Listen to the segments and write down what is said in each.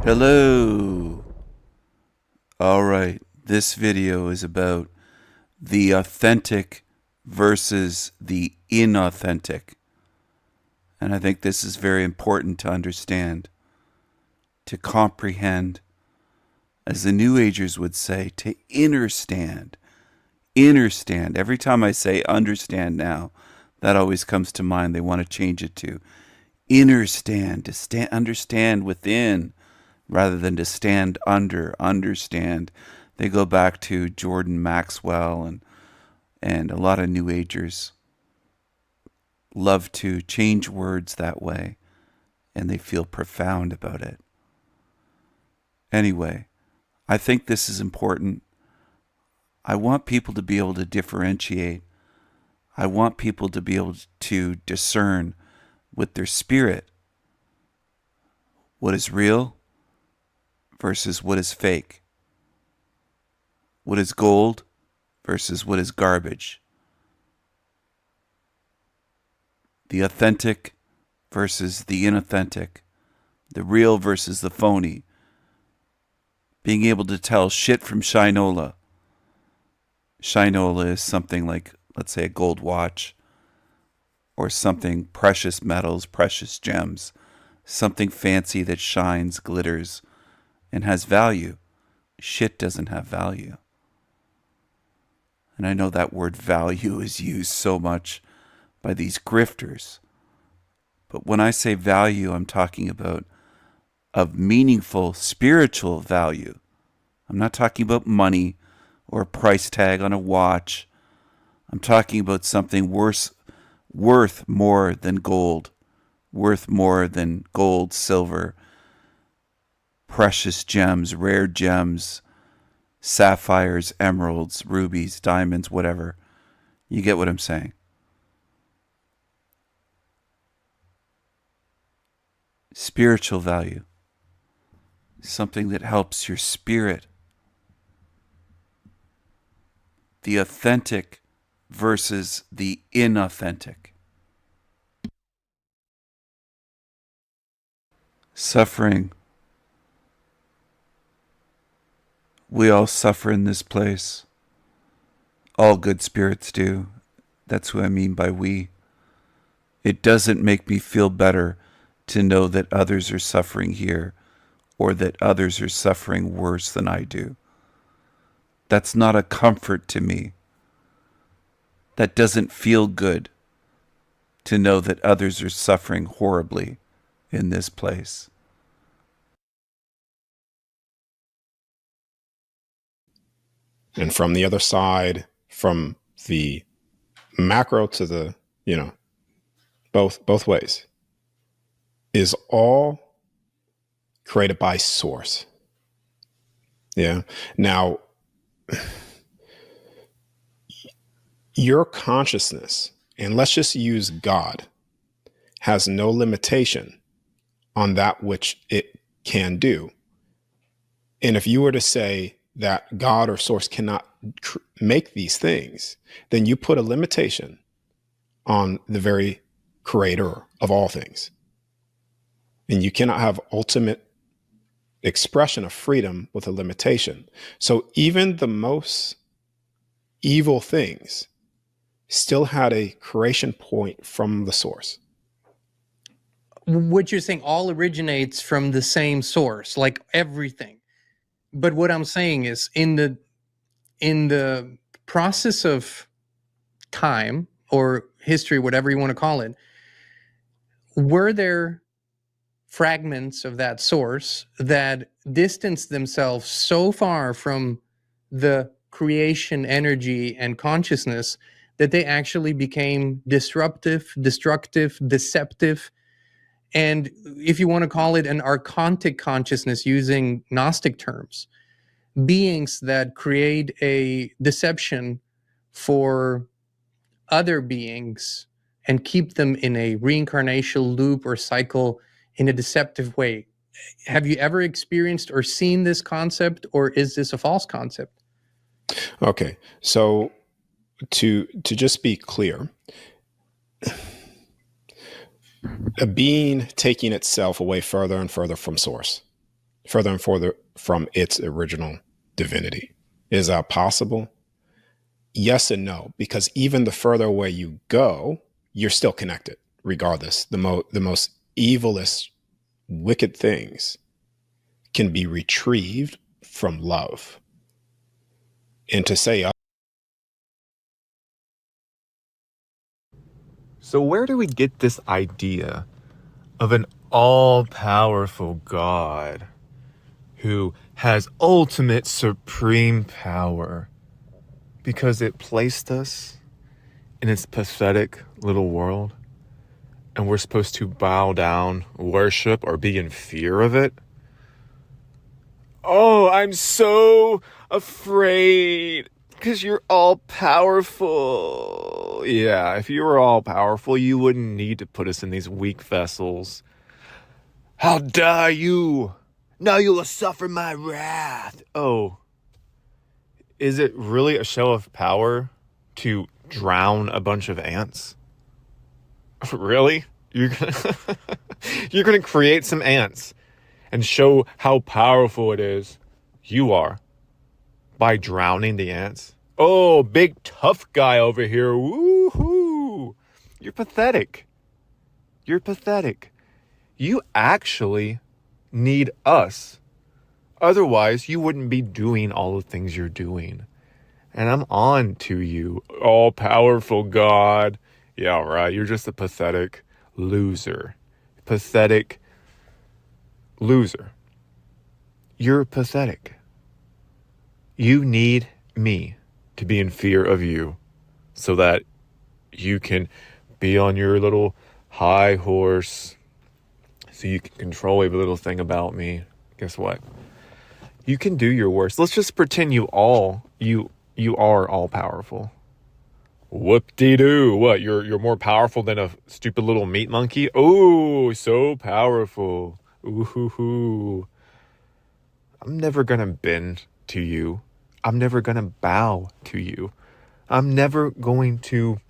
Hello. All right. This video is about the authentic versus the inauthentic. And I think this is very important to understand, to comprehend, as the New Agers would say, to understand. Understand. Every time I say understand now, that always comes to mind. They want to change it to understand, to understand within, rather than to stand under, understand. They go back to Jordan Maxwell and a lot of New Agers love to change words that way, and they feel profound about it. Anyway, I think this is important. I want people to be able to differentiate. I want people to be able to discern with their spirit what is real versus what is fake, what is gold versus what is garbage, the authentic versus the inauthentic, the real versus the phony, being able to tell shit from shinola. Shinola is something like, let's say, a gold watch, or something precious metals, precious gems, something fancy that shines, glitters, and has value. Shit doesn't have value. And I know that word value is used so much by these grifters. But when I say value, I'm talking about of meaningful spiritual value. I'm not talking about money or a price tag on a watch. I'm talking about something worth more than gold, worth more than gold, silver, precious gems, rare gems, sapphires, emeralds, rubies, diamonds, whatever. You get what I'm saying? Spiritual value. Something that helps your spirit. The authentic versus the inauthentic. Suffering. We all suffer in this place. All good spirits do. That's what I mean by we. It doesn't make me feel better to know that others are suffering here, or that others are suffering worse than I do. That's not a comfort to me. That doesn't feel good to know that others are suffering horribly in this place. And from the other side, from the macro to the, both ways, is all created by source. Yeah. Now, your consciousness, and let's just use God, has no limitation on that which it can do. And if you were to say that God or source cannot make these things, then you put a limitation on the very creator of all things. And you cannot have ultimate expression of freedom with a limitation. So even the most evil things still had a creation point from the source. What you're saying all originates from the same source, like everything. But what I'm saying is in the process of time or history, whatever you want to call it, were there fragments of that source that distanced themselves so far from the creation energy and consciousness that they actually became disruptive, destructive, deceptive, and if you want to call it an archontic consciousness using Gnostic terms, beings that create a deception for other beings and keep them in a reincarnation loop or cycle in a deceptive way. Have you ever experienced or seen this concept, or is this a false concept? Okay, so to just be clear, a being taking itself away further and further from source, further and further from its original divinity. Is that possible? Yes and no, because even the further away you go, you're still connected, regardless. The most evilest, wicked things can be retrieved from love. And to say, so where do we get this idea of an all-powerful God who has ultimate supreme power? Because it placed us in its pathetic little world, and we're supposed to bow down, worship, or be in fear of it? Oh, I'm so afraid because you're all powerful. Yeah, if you were all powerful, you wouldn't need to put us in these weak vessels. How dare you? Now you will suffer my wrath. Oh, is it really a show of power to drown a bunch of ants? Really? You're gonna create some ants and show how powerful it is you are by drowning the ants? Oh, big tough guy over here. Woohoo! You're pathetic. You're pathetic. You actually need us. Otherwise, you wouldn't be doing all the things you're doing. And I'm on to you, all-powerful God. Yeah, right. You're just a pathetic loser. Pathetic loser. You're pathetic. You need me to be in fear of you so that you can be on your little high horse, so you can control every little thing about me. Guess what? You can do your worst. Let's just pretend you are all powerful. Whoop-de-doo. What? You're more powerful than a stupid little meat monkey? Oh, so powerful. Ooh-hoo-hoo. I'm never gonna bend to you. I'm never gonna bow to you. I'm never going to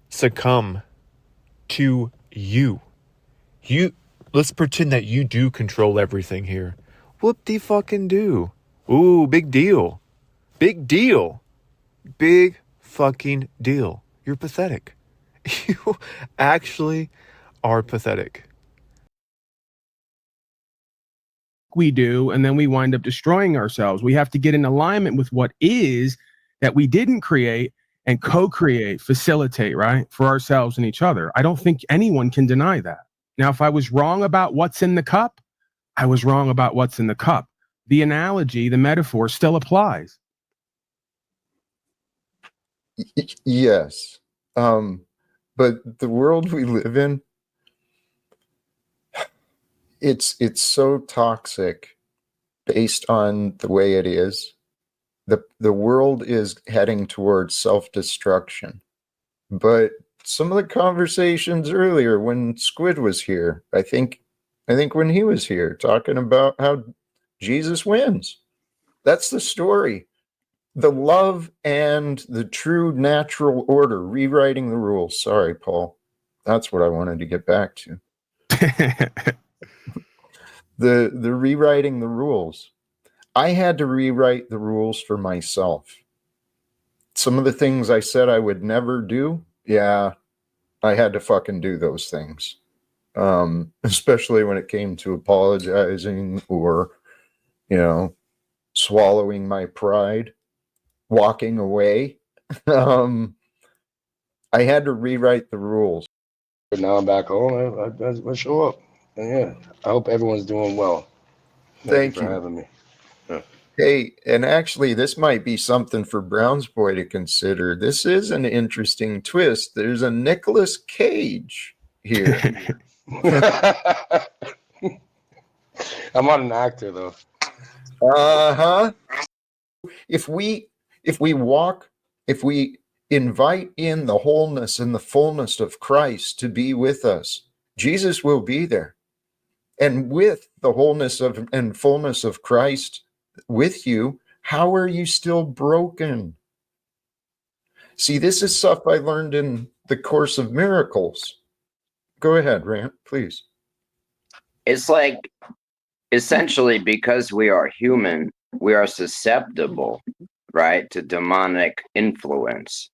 succumb to you. Let's pretend that you do control everything here. Whoop-de-fucking-do. Ooh, big deal. Big deal. Big fucking deal. You're pathetic. You actually are pathetic. We do, and then we wind up destroying ourselves. We have to get in alignment with what is that we didn't create and co-create, facilitate, right, for ourselves and each other. I don't think anyone can deny that. Now, if I was wrong about what's in the cup, I was wrong about what's in the cup. The analogy, the metaphor still applies. Yes. But the world we live in, it's so toxic based on the way it is. The world is heading towards self-destruction. But some of the conversations earlier when Squid was here, I think when he was here talking about how Jesus wins. That's the story. The love and the true natural order, rewriting the rules. Sorry, Paul. That's what I wanted to get back to. The rewriting the rules. I had to rewrite the rules for myself. Some of the things I said I would never do, yeah, I had to fucking do those things. Especially when it came to apologizing or, swallowing my pride, walking away. I had to rewrite the rules. Now I'm back home. I show up. And yeah, I hope everyone's doing well. Thank you for having me. Yeah. Hey, and actually, this might be something for Brown's Boy to consider. This is an interesting twist. There's a Nicolas Cage here. I'm not an actor, though. Uh-huh. If we invite in the wholeness and the fullness of Christ to be with us, Jesus will be there. And with the wholeness of and fullness of Christ with you, how are you still broken? See, this is stuff I learned in the Course of Miracles. Go ahead, Rant, please. It's like essentially, because we are human, we are susceptible, right, to demonic influence.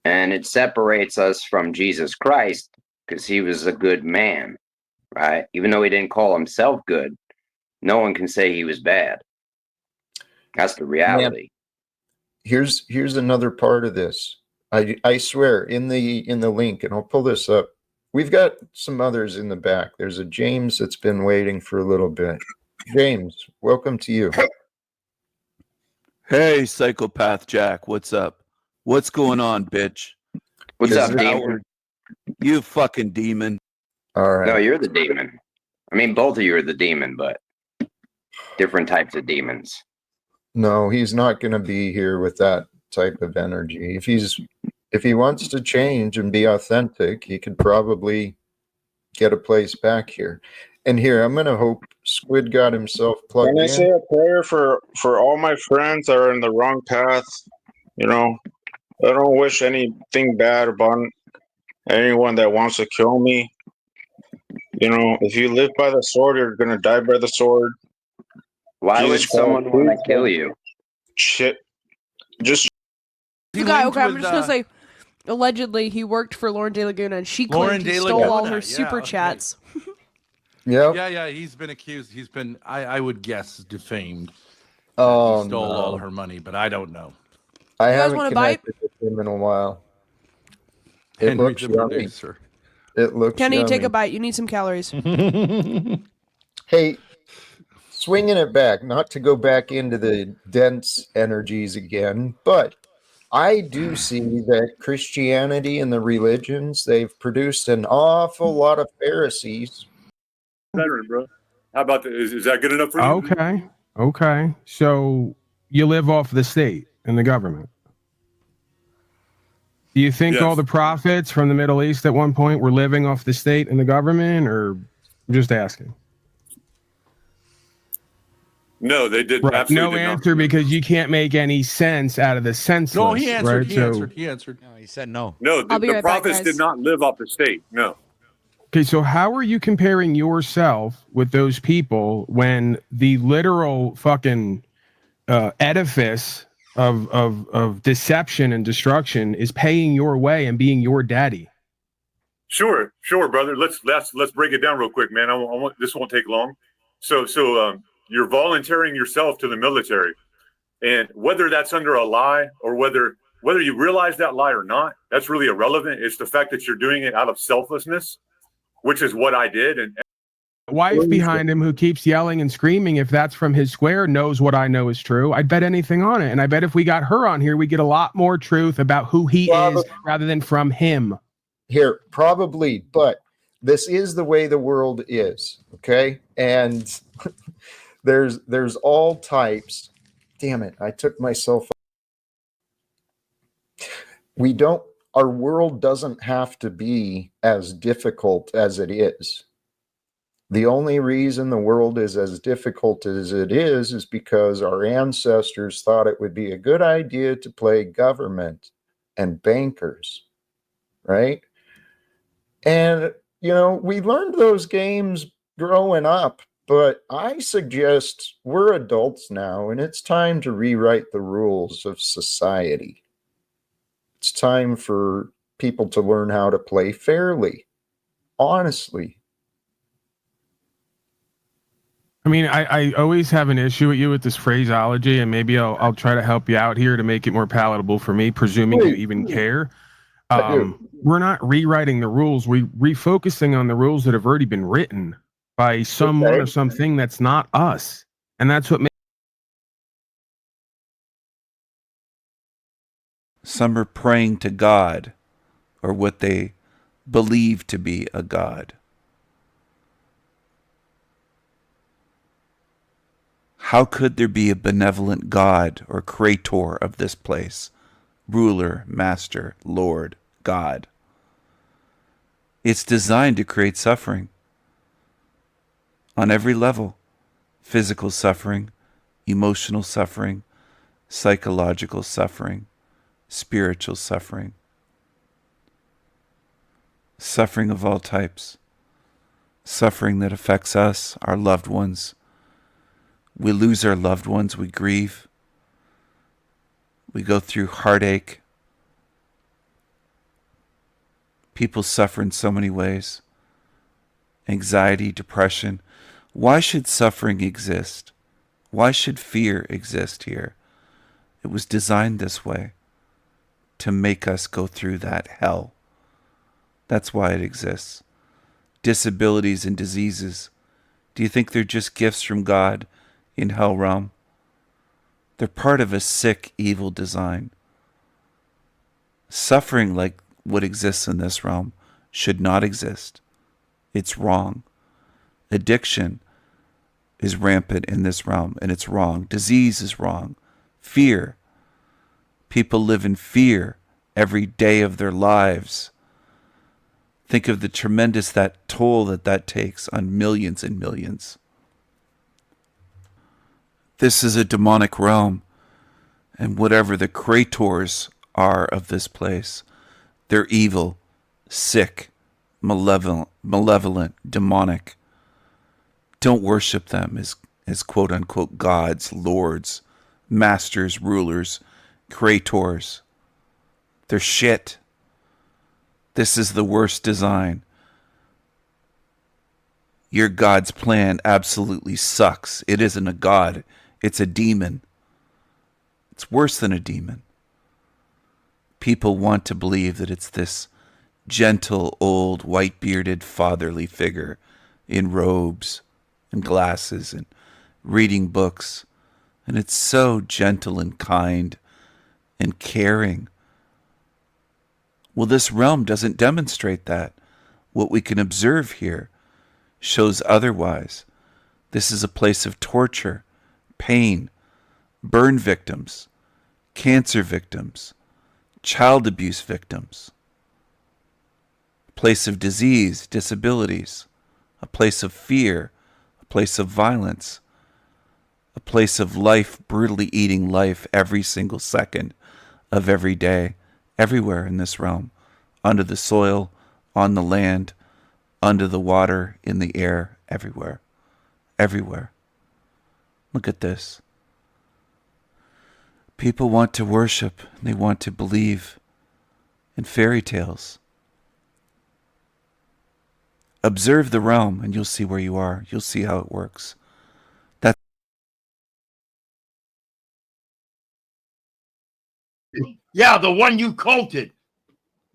And it separates us from Jesus Christ because he was a good man, right? Even though he didn't call himself good, no one can say he was bad. That's the reality. Here's another part of this. I swear in the link, and I'll pull this up. We've got some others in the back. There's a James that's been waiting for a little bit. James, welcome to you. Hey, Psychopath Jack, what's up? What's going on, bitch? What's Is up, it- demon? You fucking demon. All right. No, you're the demon. I mean, both of you are the demon, but different types of demons. No, he's not going to be here with that type of energy. If he wants to change and be authentic, he could probably get a place back here. And here, I'm going to hope Squid got himself plugged Can I in. say a prayer for all my friends that are in the wrong path? You know, I don't wish anything bad upon anyone that wants to kill me. You know, if you live by the sword, you're gonna die by the sword. Why would Jesus someone Christ, want please to kill don't- you? Shit, just The guy, okay, I'm just gonna say, allegedly, he worked for Lauren De Laguna, and she Lauren claimed he De stole all Laguna, her yeah, super okay. chats. Yep. Yeah, he's been accused. He's been, I would guess, defamed. Oh, He stole all no. her money, but I don't know. I You guys haven't want a bite? connected with him in a while. It Henry looks the yummy. producer. It looks Kenny, yummy. take a bite. You need some calories. Hey, swinging it back, not to go back into the dense energies again, but I do see that Christianity and the religions, they've produced an awful lot of Pharisees. Veteran, bro. How about that? Is that good enough for you? Okay. So you live off the state and the government. Do you think Yes. all the prophets from the Middle East at one point were living off the state and the government, or I'm just asking? No, they did. Right. Absolutely No did not. answer, because you can't make any sense out of the senseless. No, he answered. Right? He answered. No, he said no. No, I'll be the right back, prophets guys. did not live off the state. No. Okay, so how are you comparing yourself with those people when the literal fucking edifice of deception and destruction is paying your way and being your daddy? Sure, brother. Let's break it down real quick, man. I want this won't take long. So you're volunteering yourself to the military, and whether that's under a lie or whether you realize that lie or not, that's really irrelevant. It's the fact that you're doing it out of selflessness, which is what I did. And Wife behind him who keeps yelling and screaming, if that's from his square, knows what I know is true. I'd bet anything on it. And I bet if we got her on here, we get a lot more truth about who he is rather than from him. Here, probably, but this is the way the world is, okay? And there's all types. Damn it, I took myself. Our world doesn't have to be as difficult as it is. The only reason the world is as difficult as it is because our ancestors thought it would be a good idea to play government and bankers, right? And, we learned those games growing up, but I suggest we're adults now, and it's time to rewrite the rules of society. It's time for people to learn how to play fairly, honestly. I mean, I always have an issue with you with this phraseology, and maybe I'll try to help you out here to make it more palatable for me, presuming you even care. We're not rewriting the rules. We're refocusing on the rules that have already been written by someone or something that's not us. And that's what makes. Some are praying to God, or what they believe to be a God. How could there be a benevolent God or creator of this place? Ruler, master, Lord, God. It's designed to create suffering on every level. Physical suffering, emotional suffering, psychological suffering, spiritual suffering. Suffering of all types. suffering that affects us, our loved ones. We lose our loved ones, we grieve. We go through heartache. People suffer in so many ways. Anxiety, depression. Why should suffering exist? Why should fear exist here? It was designed this way, to make us go through that hell. That's why it exists. Disabilities and diseases. Do you think they're just gifts from God in hell realm? They're part of a sick, evil design. Suffering like what exists in this realm should not exist. It's wrong. Addiction is rampant in this realm, and it's wrong. Disease is wrong. Fear. People live in fear every day of their lives. Think of the tremendous toll that takes on millions and millions. This is a demonic realm, and whatever the creators are of this place, they're evil, sick, malevolent, demonic. Don't worship them as quote-unquote gods, lords, masters, rulers, creators. They're shit. This is the worst design. Your God's plan absolutely sucks. It isn't a God. It's a demon. It's worse than a demon. People want to believe that it's this gentle, old, white-bearded, fatherly figure in robes and glasses and reading books. And it's so gentle and kind and caring. Well, this realm doesn't demonstrate that. What we can observe here shows otherwise. This is a place of torture, pain, burn victims, cancer victims, child abuse victims, a place of disease, disabilities, a place of fear, a place of violence, a place of life brutally eating life every single second of every day, everywhere in this realm, under the soil, on the land, under the water, in the air, everywhere. Everywhere. Look at this. People want to worship, and they want to believe in fairy tales. Observe the realm, and you'll see where you are. You'll see how it works. Yeah, the one you culted.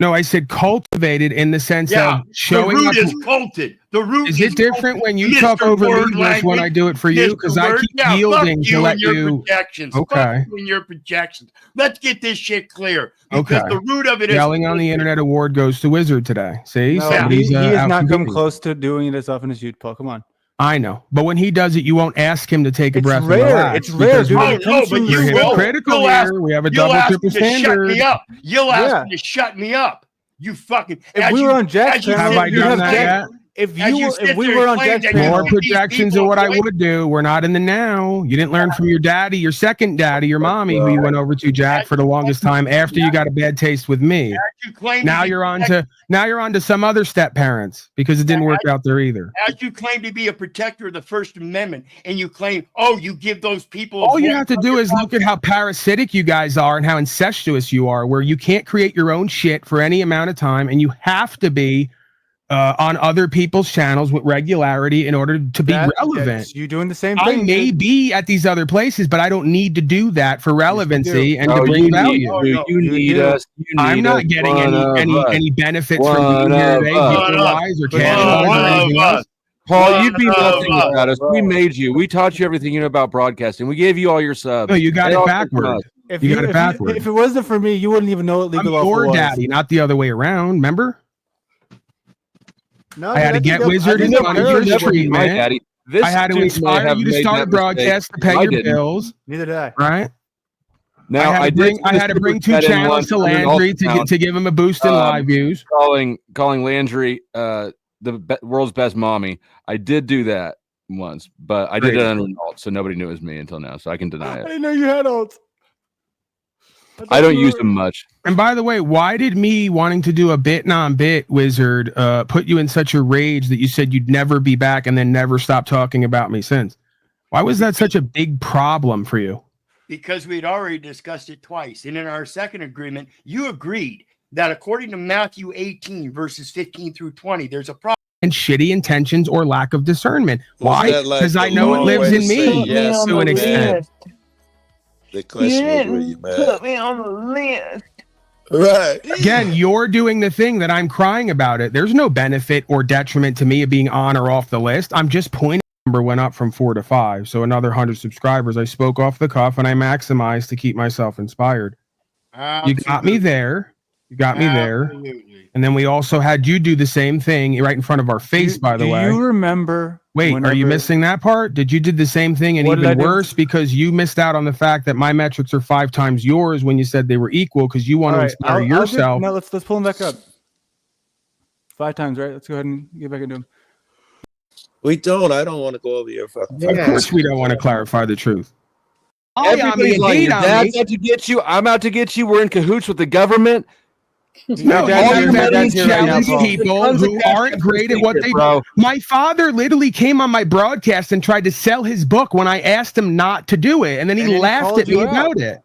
No, I said cultivated in the sense Yeah, of showing the root up. is culted. The root Is it different when you talk Mr. over Word me versus when I do it for you? Because I keep yielding to let you. Projections. Okay. Fuck you and your projections. Let's get this shit clear. Because Okay. the root of it is Yelling on the internet award goes to Wizard today. See, No, somebody's he has out not come competing. close to doing it as often as you'd, Paul. Come on. I know, but when he does it, you won't ask him to take a It's breath. rare. And relax It's rare, because dude. we're- It comes from You're the soul. hypocritical You'll ask- here. We have a You'll double, ask triple him to shut standard. me up. You'll ask Yeah. him to shut me up. You fucking. If as we you- were on Jack's as you channel, Have sit I you'd there done have that and yet? claim- If as you sit if we there were and on claim Jack's that you channel, More give these projections people of what I voice, would do. We're not in the now. You didn't learn from your daddy, your second daddy, your mommy, who you went over to, Jack, for the longest time after you got a bad taste with me. as you claim to Now be you're on to some other step parents because it didn't work out there either. as you claim to be a protector of the First Amendment, and you claim, you give those people. All you have to do is look at how parasitic you guys are and how incestuous you are, where you can't create your own shit for any amount of time, and you have to be on other people's channels with regularity in order to be relevant. That's you doing the same I thing. may dude. be at these other places, but I don't need to do that for relevancy and to No, bring you value. need, you need us. You I'm need not us. getting One of us. any benefits One from being here of today, us. viewer-wise or One cash-wise or of anything us. else. Paul, you'd be One of nothing us. without us. We made you. We taught you everything you know about broadcasting. We gave you all your subs. No, you got They it all come from backward. us. You got it backward. If it wasn't for me, you wouldn't even know what I'm legal lawful your was. daddy, not the other way around. Remember? No, I had to dude, get think Wizard I in think front of I'm your married. stream, my man. daddy. This I had to dude may inspire have you to made start that a broadcast to mistake. pay I your didn't. bills, Neither did I. right? Now I had to bring two channels to Landry to give him a boost in live views. Calling Landry the world's best mommy. I did do that once, but I did it under an alt, so nobody knew it was me until now, so I can deny I it. didn't know you had alt. I don't use them much. And by the way, why did me wanting to do a bit non-bit wizard put you in such a rage that you said you'd never be back and then never stop talking about me since? Why was that such a big problem for you? Because we'd already discussed it twice. And in our second agreement, you agreed that according to Matthew 18, verses 15 through 20, there's a problem. And shitty intentions or lack of discernment. Why? that like Because I the know it long lives way in to me say yes to an or extent. The question was, were you mad? me on the list. Right. Again, you're doing the thing that I'm crying about it. There's no benefit or detriment to me of being on or off the list. I'm just pointing. Number went up from 4 to 5, so another 100 subscribers. I spoke off the cuff and I maximized to keep myself inspired. You got me there. You got me there. And then we also had you do the same thing right in front of our face, by the way. Do you remember? Wait, are you missing that part? Did you do the same thing and even worse because you missed out on the fact that my metrics are 5 times yours when you said they were equal because you want to inspire yourself. No, let's pull them back up. 5 times, right? Let's go ahead and get back into them. We don't. I don't want to go over your fucking. Of course, we don't want to clarify the truth. Everybody's like, your dad's out to get you. I'm out to get you. We're in cahoots with the government. No, jealous people who aren't great at what they do. My father literally came on my broadcast and tried to sell his book when I asked him not to do it, and then he laughed at me about it.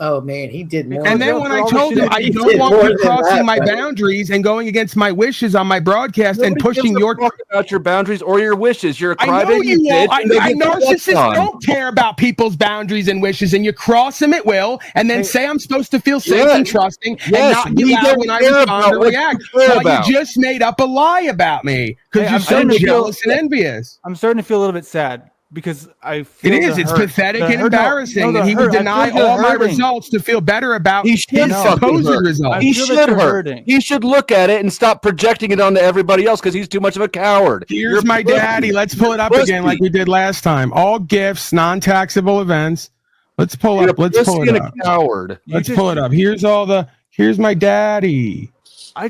Oh man, he did more. And then when I told him I don't want you crossing my boundaries and going against my wishes on my broadcast and pushing your about your boundaries or your wishes, you're a crybaby. I know you bitch, will. I narcissists don't care about people's boundaries and wishes, and you cross them at will, and then say I'm supposed to feel safe and trusting, and not get loud when I respond or react. While you just made up a lie about me because you're so jealous and envious. I'm starting to feel a little bit sad. Because I feel it is. It's pathetic and embarrassing that he would deny all my results to feel better about his supposed results. He should hurt. He should look at it and stop projecting it onto everybody else because he's too much of a coward. Here's my daddy. Let's pull it up again like we did last time. All gifts, non-taxable events. Let's pull up. Let's pull it up. Coward. Let's pull it up. Here's all the. Here's my daddy.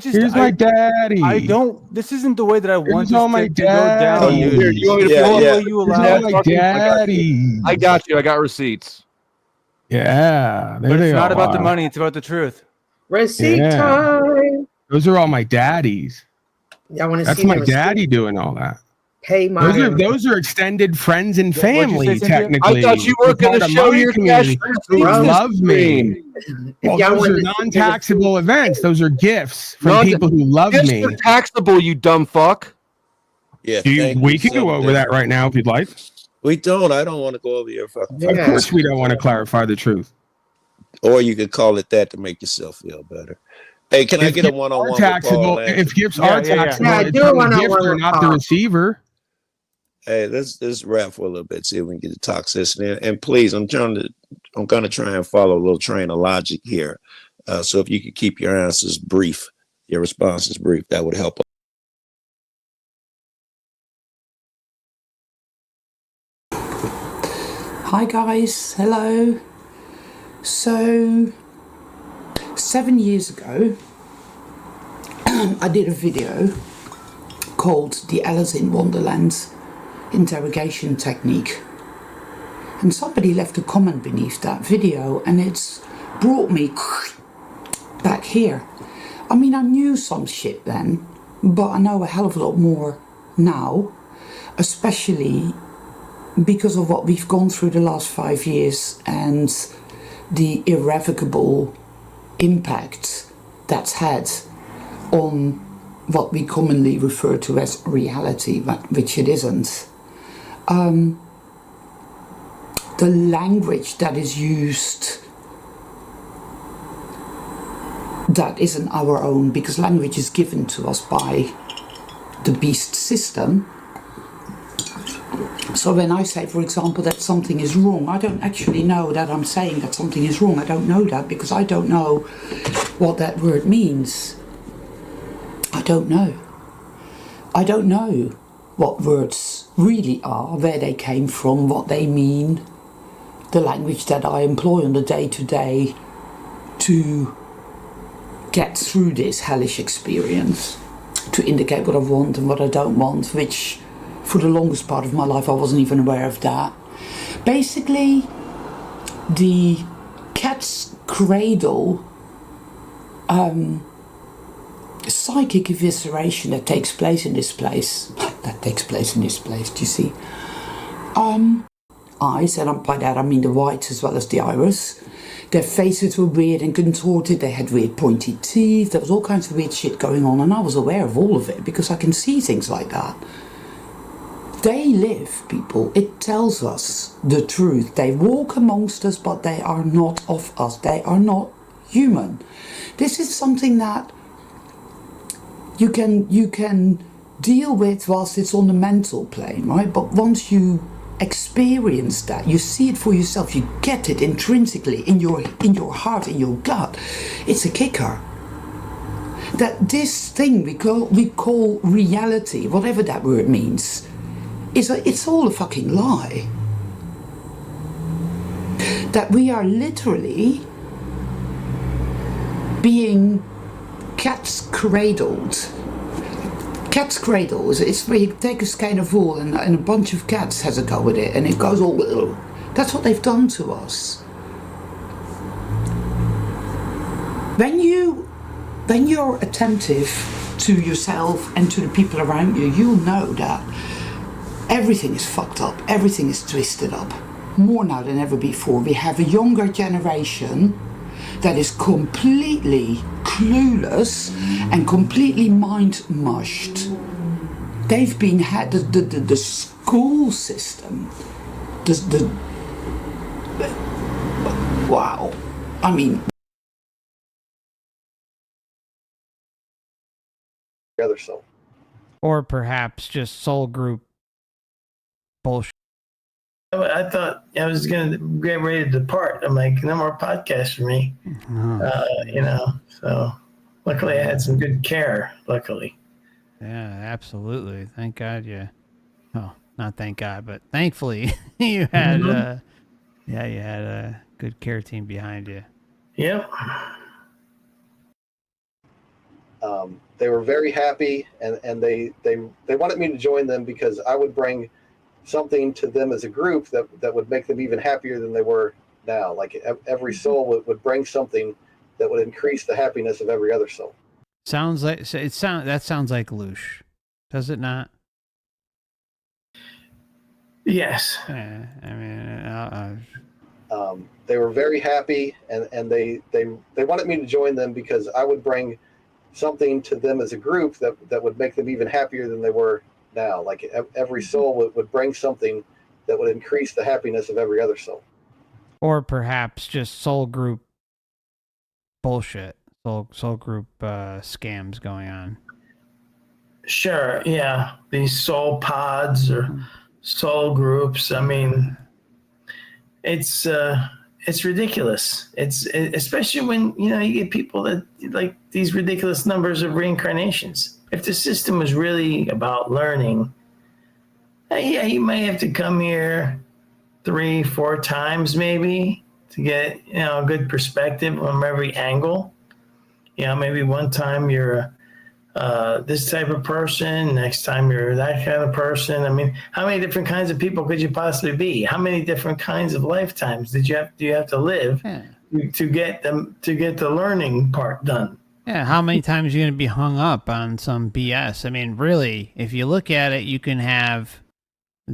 Here's my daddy. I don't. This isn't the way that I want all my to go down. You want me to my daddy. I got you. I got receipts. Yeah, but it's not about the money. It's about the truth. Receipt time. Those are all my daddies. I want to see. That's my daddy doing all that. Pay my. Those are extended friends and family. Technically, I thought you were going to show your cash. Who love me. Well, those are non-taxable events. Those are gifts from people who love me. Gifts are taxable, you dumb fuck. Yeah, we can go over that right now if you'd like. We don't. I don't want to go over your fucking. Of course, we don't want to clarify the truth. Or you could call it that to make yourself feel better. Hey, can I get a one-on-one? Taxable. If gifts are taxable, it's the giver, not the receiver. Hey, let's rap for a little bit, see if we can get the toxicity. And please, I'm gonna try and follow a little train of logic here. So if you could keep your answers brief, your responses brief, that would help. Hi guys, hello. So 7 years ago, I did a video called The Alice in Wonderland interrogation technique, and somebody left a comment beneath that video and it's brought me back here. I mean, I knew some shit then, but I know a hell of a lot more now, especially because of what we've gone through the last 5 years and the irrevocable impact that's had on what we commonly refer to as reality, which it isn't. The language that is used, that isn't our own, because language is given to us by the beast system. So when I say, for example, that something is wrong, I don't actually know that I'm saying that something is wrong. I don't know that because I don't know what that word means. I don't know. I don't know what words really are, where they came from, what they mean, the language that I employ on the day-to-day to get through this hellish experience, to indicate what I want and what I don't want, which for the longest part of my life I wasn't even aware of that. Basically, the cat cat's cradle psychic evisceration that takes place in this place. Do you see? Eyes, and by that I mean the whites as well as the iris. Their faces were weird and contorted. They had weird pointy teeth. There was all kinds of weird shit going on, and I was aware of all of it because I can see things like that. They live, people. It tells us the truth. They walk amongst us, but they are not of us. They are not human. This is something that you can deal with whilst it's on the mental plane, right? But once you experience that, you see it for yourself, you get it intrinsically in your heart, in your gut, it's a kicker. That this thing we call reality, whatever that word means, it's all a fucking lie. That we are literally being cat's cradled. Cat's cradle it's where you take a skein of wool and a bunch of cats has a go with it, and it goes all. That's what they've done to us. When you're attentive to yourself and to the people around you, you'll know that everything is fucked up, everything is twisted up, more now than ever before. We have a younger generation that is completely clueless and completely mind-mushed. They've been had the school system, wow. I mean, the other soul, or perhaps just soul group bullshit. I thought I was going to get ready to depart. I'm like, no more podcasts for me. So luckily I had some good care, luckily. Yeah, absolutely. Thank God oh, not thank God, but thankfully you had, you had a good care team behind you. Yep. They were very happy, and they wanted me to join them because I would bring something to them as a group that would make them even happier than they were now. Like every soul would bring something that would increase the happiness of every other soul. Sounds like that sounds like Loosh, does it not? Yes. Yeah, I mean, they were very happy, and they wanted me to join them because I would bring something to them as a group that would make them even happier than they were now. Like every soul would bring something that would increase the happiness of every other soul. Or perhaps just soul group bullshit, soul group scams going on. Sure, yeah. These soul pods or soul groups. I mean, it's ridiculous. It's especially when you get people that like these ridiculous numbers of reincarnations. If the system was really about learning, yeah, you may have to come here 3-4 times maybe to get a good perspective from every angle. Maybe one time you're this type of person, next time you're that kind of person. I mean, how many different kinds of people could you possibly be? How many different kinds of lifetimes do you have to live to get the learning part done? Yeah, how many times are you going to be hung up on some BS? I mean, really, if you look at it, you can have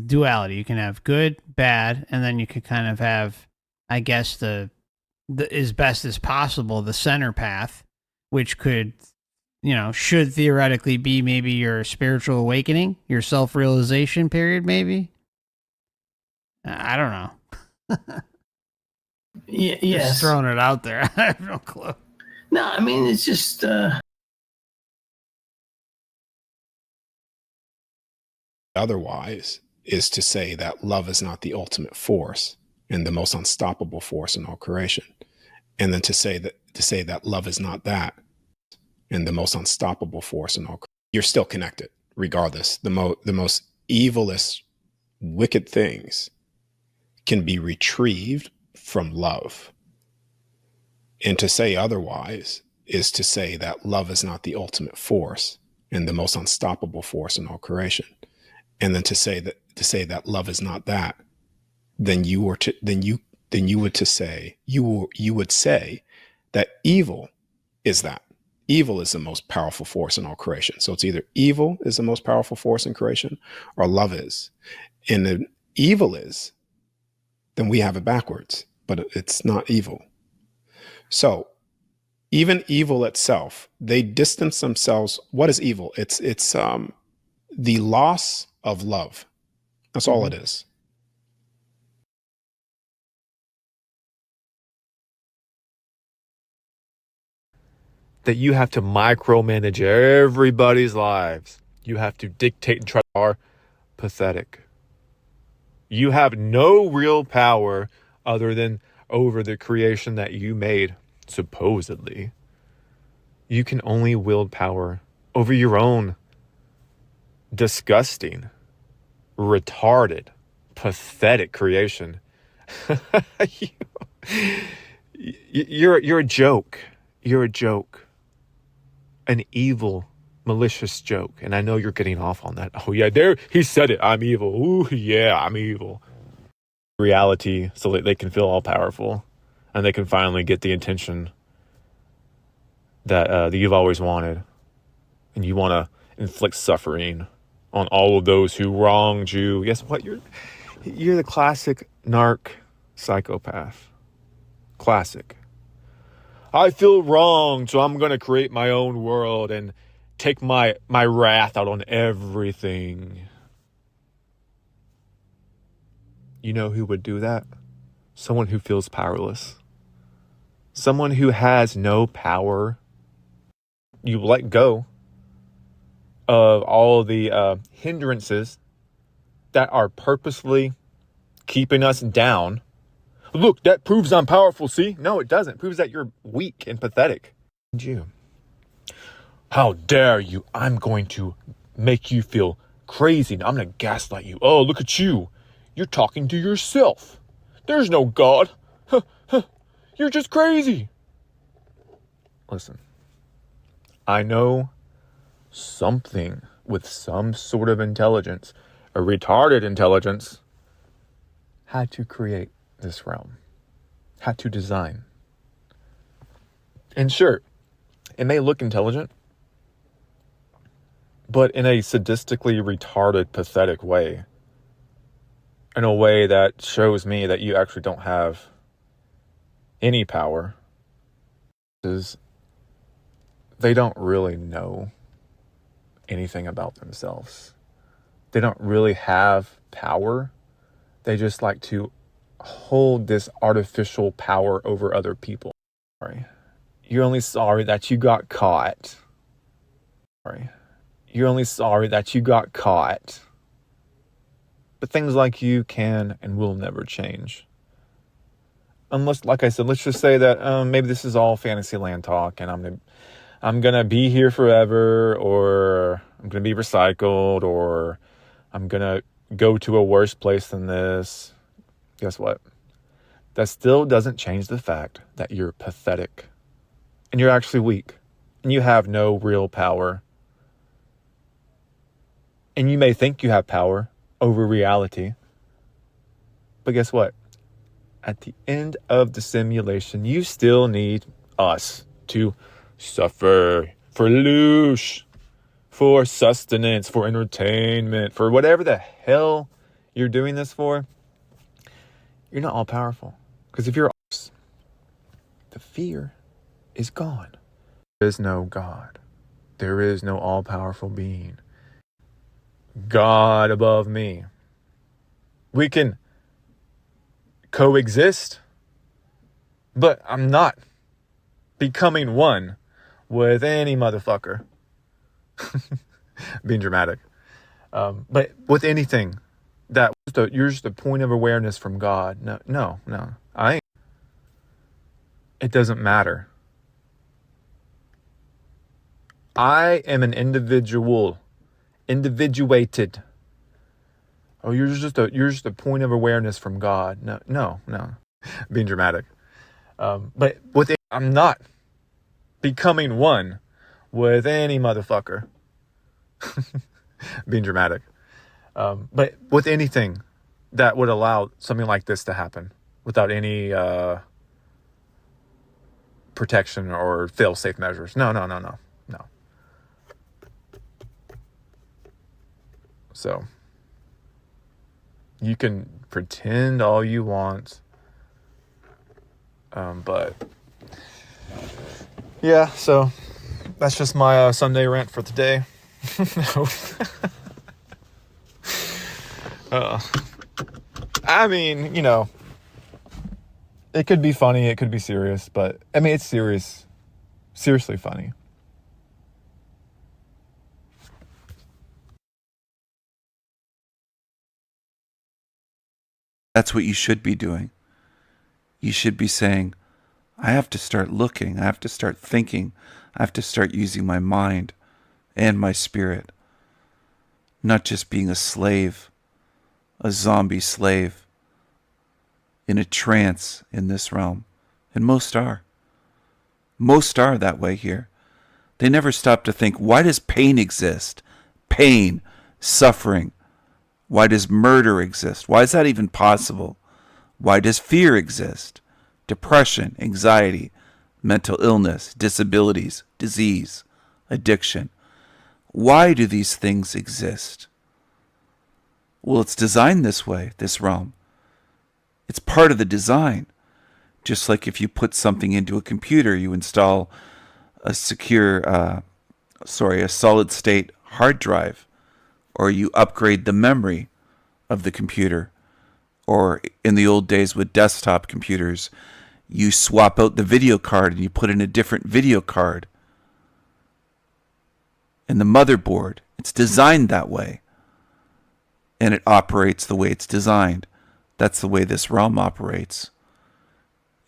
duality. You can have good, bad, and then you can kind of have, I guess, the as best as possible, the center path, which could, should theoretically be maybe your spiritual awakening, your self-realization period, maybe. I don't know. Yes. Just throwing it out there. I have no clue. No, I mean, it's just... Otherwise is to say that love is not the ultimate force and the most unstoppable force in all creation. And then to say that love is not that and the most unstoppable force in all creation. You're still connected, regardless. The most evilest, wicked things can be retrieved from love. And to say otherwise is to say that love is not the ultimate force and the most unstoppable force in all creation. And then to say that love is not that, then then you would say that evil is that. Evil is the most powerful force in all creation. So it's either evil is the most powerful force in creation or love is. And if evil is, then we have it backwards, but it's not evil. So even evil itself, they distance themselves. What is evil? It's the loss of love. That's all it is. That you have to micromanage everybody's lives. You have to dictate and try to are pathetic. You have no real power other than over the creation that you made, supposedly. You can only wield power over your own disgusting, retarded, pathetic creation. You're a joke. You're a joke. An evil, malicious joke. And I know you're getting off on that. Oh yeah, there he said it. I'm evil. Ooh, yeah, I'm evil. Reality, so that they can feel all powerful and they can finally get the attention that you've always wanted. And you want to inflict suffering on all of those who wronged you. Guess what? You're the classic narc psychopath. Classic. I feel wronged, so I'm going to create my own world and take my wrath out on everything. You know who would do that? Someone who feels powerless. Someone who has no power. You let go of all the hindrances that are purposefully keeping us down. Look, that proves I'm powerful, see? No, it doesn't. It proves that you're weak and pathetic. You. How dare you? I'm going to make you feel crazy. I'm going to gaslight you. Oh, look at you. You're talking to yourself. There's no God. You're just crazy. Listen, I know something with some sort of intelligence, a retarded intelligence, had to create this realm, had to design. And sure, it may look intelligent, but in a sadistically retarded, pathetic way. In a way that shows me that you actually don't have any power. They don't really know anything about themselves. They don't really have power. They just like to hold this artificial power over other people. Sorry. You're only sorry that you got caught. Sorry. You're only sorry that you got caught. But things like you can and will never change. Unless, like I said, let's just say that maybe this is all Fantasyland talk and I'm gonna be here forever, or I'm gonna be recycled, or I'm gonna go to a worse place than this. Guess what? That still doesn't change the fact that you're pathetic and you're actually weak and you have no real power. And you may think you have power over reality, but guess what? At the end of the simulation, you still need us to suffer for loosh, for sustenance, for entertainment, for whatever the hell you're doing this for. You're not all powerful. Because if you're the fear is gone. There is no God. There is no all-powerful being. God above me. We can coexist, but I'm not becoming one with any motherfucker. Being dramatic. But with anything that you're just a point of awareness from God. No. I ain't. It doesn't matter. I am an individual. Individuated. Oh, you're just a point of awareness from God. No. Being dramatic. But I'm not becoming one with any motherfucker. Being dramatic. But with anything that would allow something like this to happen. without any protection or fail-safe measures. No. So you can pretend all you want, but yeah. So that's just my Sunday rant for today. I mean, it could be funny, it could be serious, but I mean, it's seriously funny. That's what you should be doing. You should be saying, I have to start looking, I have to start thinking, I have to start using my mind and my spirit, not just being a slave, a zombie slave, in a trance in this realm. And most are. Most are that way here. They never stop to think, why does pain exist? Pain, suffering. Why does murder exist? Why is that even possible? Why does fear exist? Depression, anxiety, mental illness, disabilities, disease, addiction. Why do these things exist? Well, it's designed this way, this realm. It's part of the design. Just like if you put something into a computer, you install a solid state hard drive, or you upgrade the memory of the computer, or in the old days with desktop computers, you swap out the video card and you put in a different video card. And the motherboard, it's designed that way. And it operates the way it's designed. That's the way this realm operates.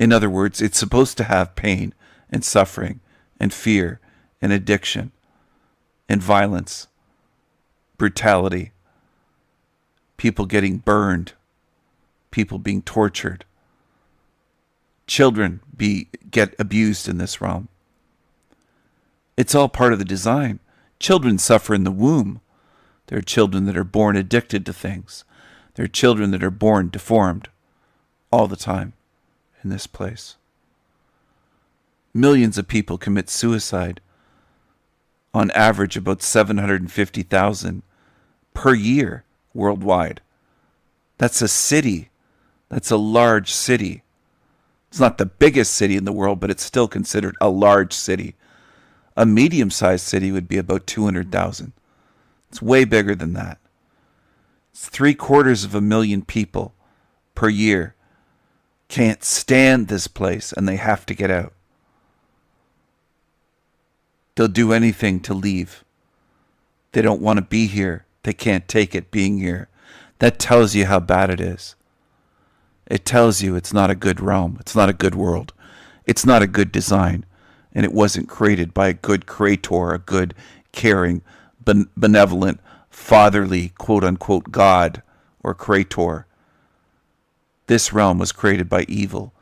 In other words, it's supposed to have pain and suffering and fear and addiction and violence, brutality, people getting burned, people being tortured, children get abused in this realm. It's all part of the design. Children suffer in the womb. There are children that are born addicted to things. There are children that are born deformed all the time in this place. Millions of people commit suicide. On average, about 750,000 per year worldwide. That's a city. That's a large city. It's not the biggest city in the world, but it's still considered a large city. A medium-sized city would be about 200,000. It's way bigger than that. It's 750,000 people per year can't stand this place and they have to get out. They'll do anything to leave. They don't want to be here. They can't take it being here. That tells you how bad it is. It tells you it's not a good realm. It's not a good world. It's not a good design. And it wasn't created by a good creator, a good, caring, benevolent, fatherly, quote-unquote, God or creator. This realm was created by evil.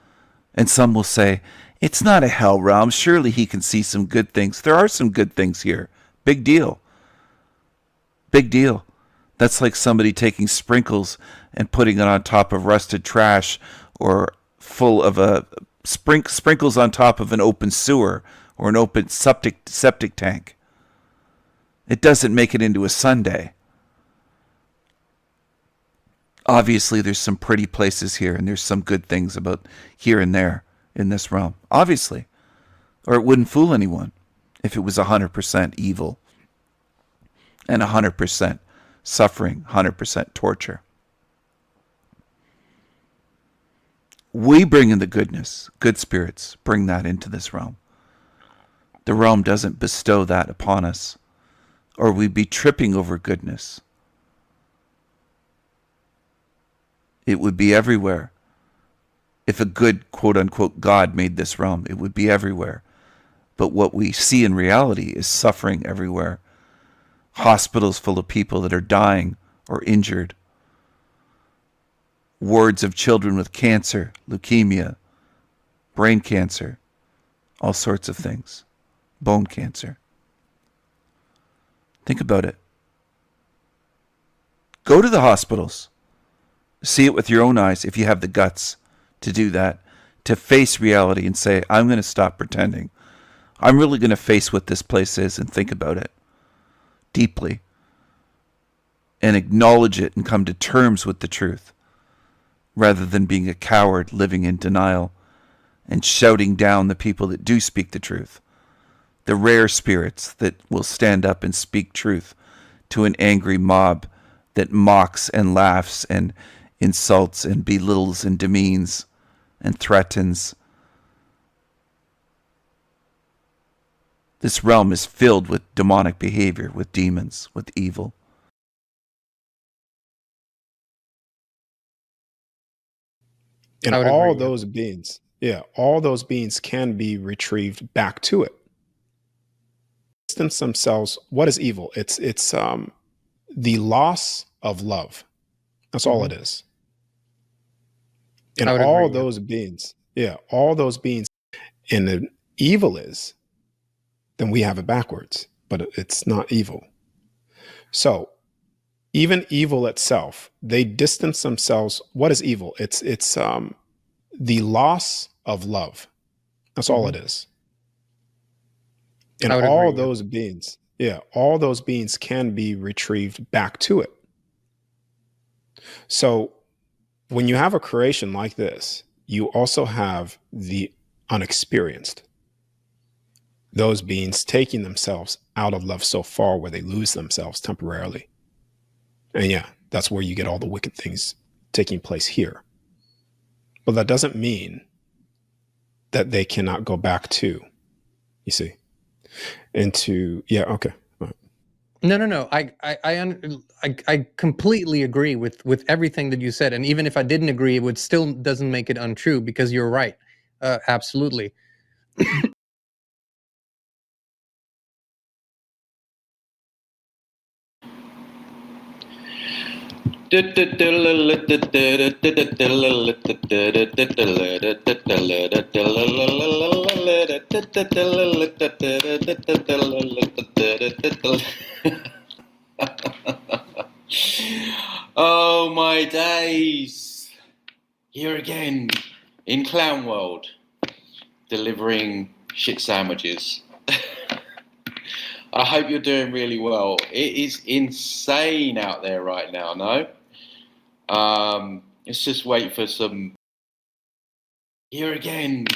And some will say, it's not a hell realm. Surely he can see some good things. There are some good things here. Big deal. Big deal. That's like somebody taking sprinkles and putting it on top of rusted trash, or full of sprinkles on top of an open sewer or an open septic tank. It doesn't make it into a sundae. Obviously, there's some pretty places here, and there's some good things about here and there in this realm. Obviously. Or it wouldn't fool anyone if it was 100% evil and 100% suffering, 100% torture. We bring in the goodness. Good spirits bring that into this realm. The realm doesn't bestow that upon us, or we'd be tripping over goodness. It would be everywhere. If a good, quote-unquote, God made this realm, it would be everywhere. But what we see in reality is suffering everywhere. Hospitals full of people that are dying or injured. Wards of children with cancer, leukemia, brain cancer, all sorts of things. Bone cancer. Think about it. Go to the hospitals. See it with your own eyes if you have the guts to do that, to face reality and say, I'm going to stop pretending. I'm really going to face what this place is and think about it deeply and acknowledge it and come to terms with the truth, rather than being a coward living in denial and shouting down the people that do speak the truth, the rare spirits that will stand up and speak truth to an angry mob that mocks and laughs and insults and belittles and demeans and threatens. This realm is filled with demonic behavior, with demons, with evil. And all those beings, all those beings can be retrieved back to it. Distance themselves. What is evil? It's the loss of love. That's all it is. And all those beings, all those beings, and the evil is, then we have it backwards, but it's not evil. So even evil itself, they distance themselves. What is evil? It's the loss of love. That's all it is. And all those beings, all those beings can be retrieved back to it. So when you have a creation like this, you also have the unexperienced. Those beings taking themselves out of love so far where they lose themselves temporarily. And that's where you get all the wicked things taking place here. But that doesn't mean that they cannot go back to, you see, into, okay. No. I completely agree with everything that you said. And even if I didn't agree, it would still doesn't make it untrue, because you're right. Absolutely. Oh my days. Here again in Clown World, delivering shit sandwiches. I hope you're doing really well. It is insane out there right now, no? Let's just wait for some. Here again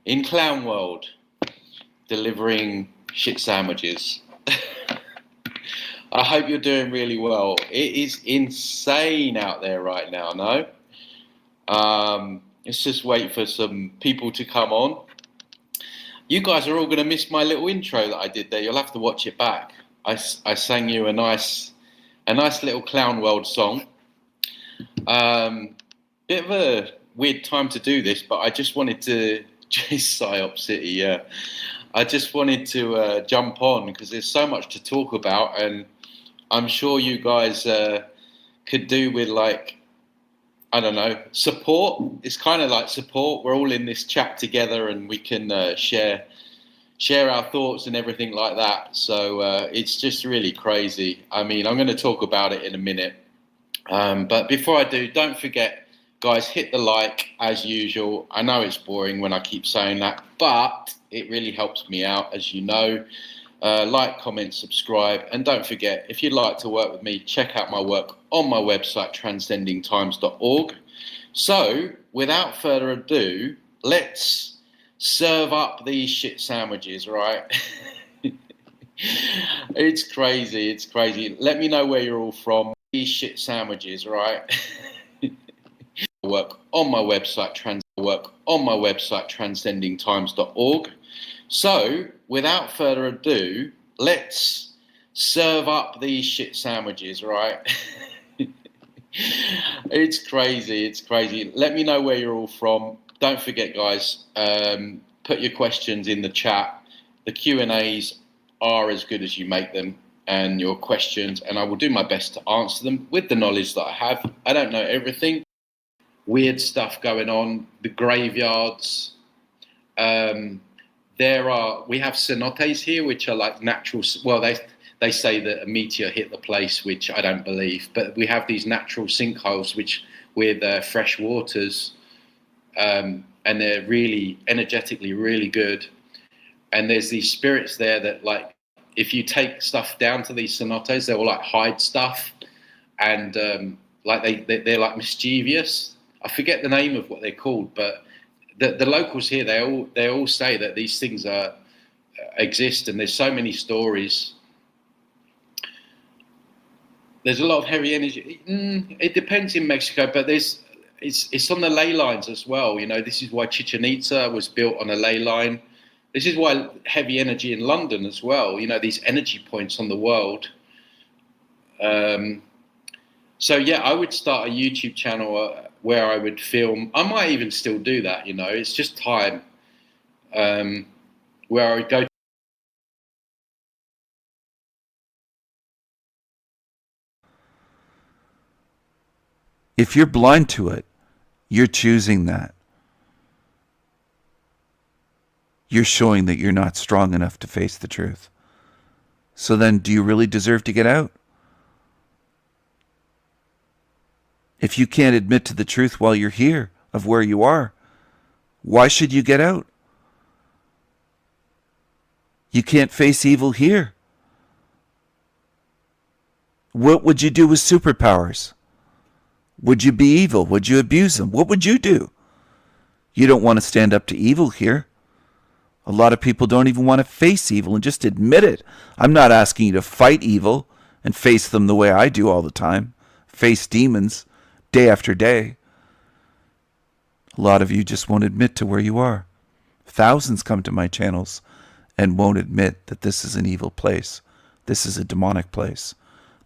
in Clown World, delivering shit sandwiches. I hope you're doing really well. It is insane out there right now, no? Let's just wait for some people to come on. You guys are all going to miss my little intro that I did there. You'll have to watch it back. I sang you a nice little Clown World song. Bit of a weird time to do this, but I just wanted to Psyop City, yeah. I just wanted to jump on because there's so much to talk about, and I'm sure you guys could do with, like, I don't know, support. It's kind of like support. We're all in this chat together, and we can share our thoughts and everything like that. So it's just really crazy. I mean, I'm going to talk about it in a minute. But before I do, don't forget, guys, hit the like as usual. I know it's boring when I keep saying that, but it really helps me out, as you know. Like, comment, subscribe, and don't forget, if you'd like to work with me, check out my work on my website, transcendingtimes.org. So, without further ado, let's serve up these shit sandwiches, right? It's crazy. Let me know where you're all from. These shit sandwiches, right? Work on my website, transcendingtimes.org. So, without further ado, let's serve up these shit sandwiches, right? It's crazy. Let me know where you're all from. Don't forget, guys, put your questions in the chat. The Q&As are as good as you make them, and your questions, and I will do my best to answer them with the knowledge that I have. I don't know everything. Weird stuff going on. The graveyards. We have cenotes here, which are like natural. Well, they say that a meteor hit the place, which I don't believe. But we have these natural sinkholes, which with fresh waters, and they're really energetically really good. And there's these spirits there that, like, if you take stuff down to these cenotes, they will like hide stuff, and like they're like mischievous. I forget the name of what they're called, but the locals here, they all say that these things exist, and there's so many stories. There's a lot of heavy energy. It depends in Mexico, but it's on the ley lines as well. You know, this is why Chichen Itza was built on a ley line. This is why heavy energy in London as well. You know, these energy points on the world. So yeah, I would start a YouTube channel where I would film. I might even still do that. You know, it's just time. Where I would go. If you're blind to it, you're choosing that. You're showing that you're not strong enough to face the truth. So then, do you really deserve to get out? If you can't admit to the truth while you're here of where you are, why should you get out? You can't face evil here. What would you do with superpowers? Would you be evil? Would you abuse them? What would you do? You don't want to stand up to evil here. A lot of people don't even want to face evil and just admit it. I'm not asking you to fight evil and face them the way I do all the time. Face demons day after day. A lot of you just won't admit to where you are. Thousands come to my channels and won't admit that this is an evil place. This is a demonic place.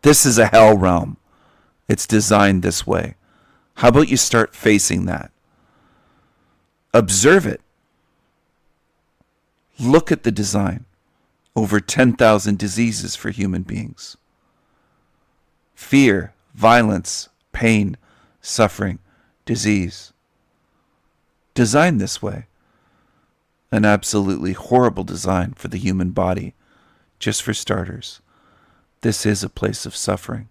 This is a hell realm. It's designed this way. How about you start facing that? Observe it. Look at the design. Over 10,000 diseases for human beings. Fear, violence, pain, suffering, disease. Designed this way. An absolutely horrible design for the human body, just for starters. This is a place of suffering.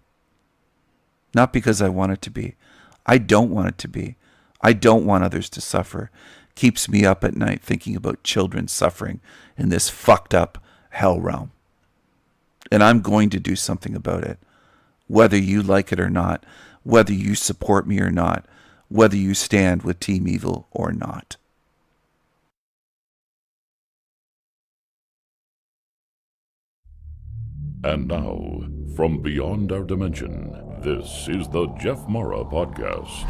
Not because I want it to be. I don't want it to be. I don't want others to suffer. Keeps me up at night thinking about children suffering in this fucked up hell realm. And I'm going to do something about it. Whether you like it or not, whether you support me or not, whether you stand with Team Evil or not. And now, from beyond our dimension, this is the Jeff Mara Podcast.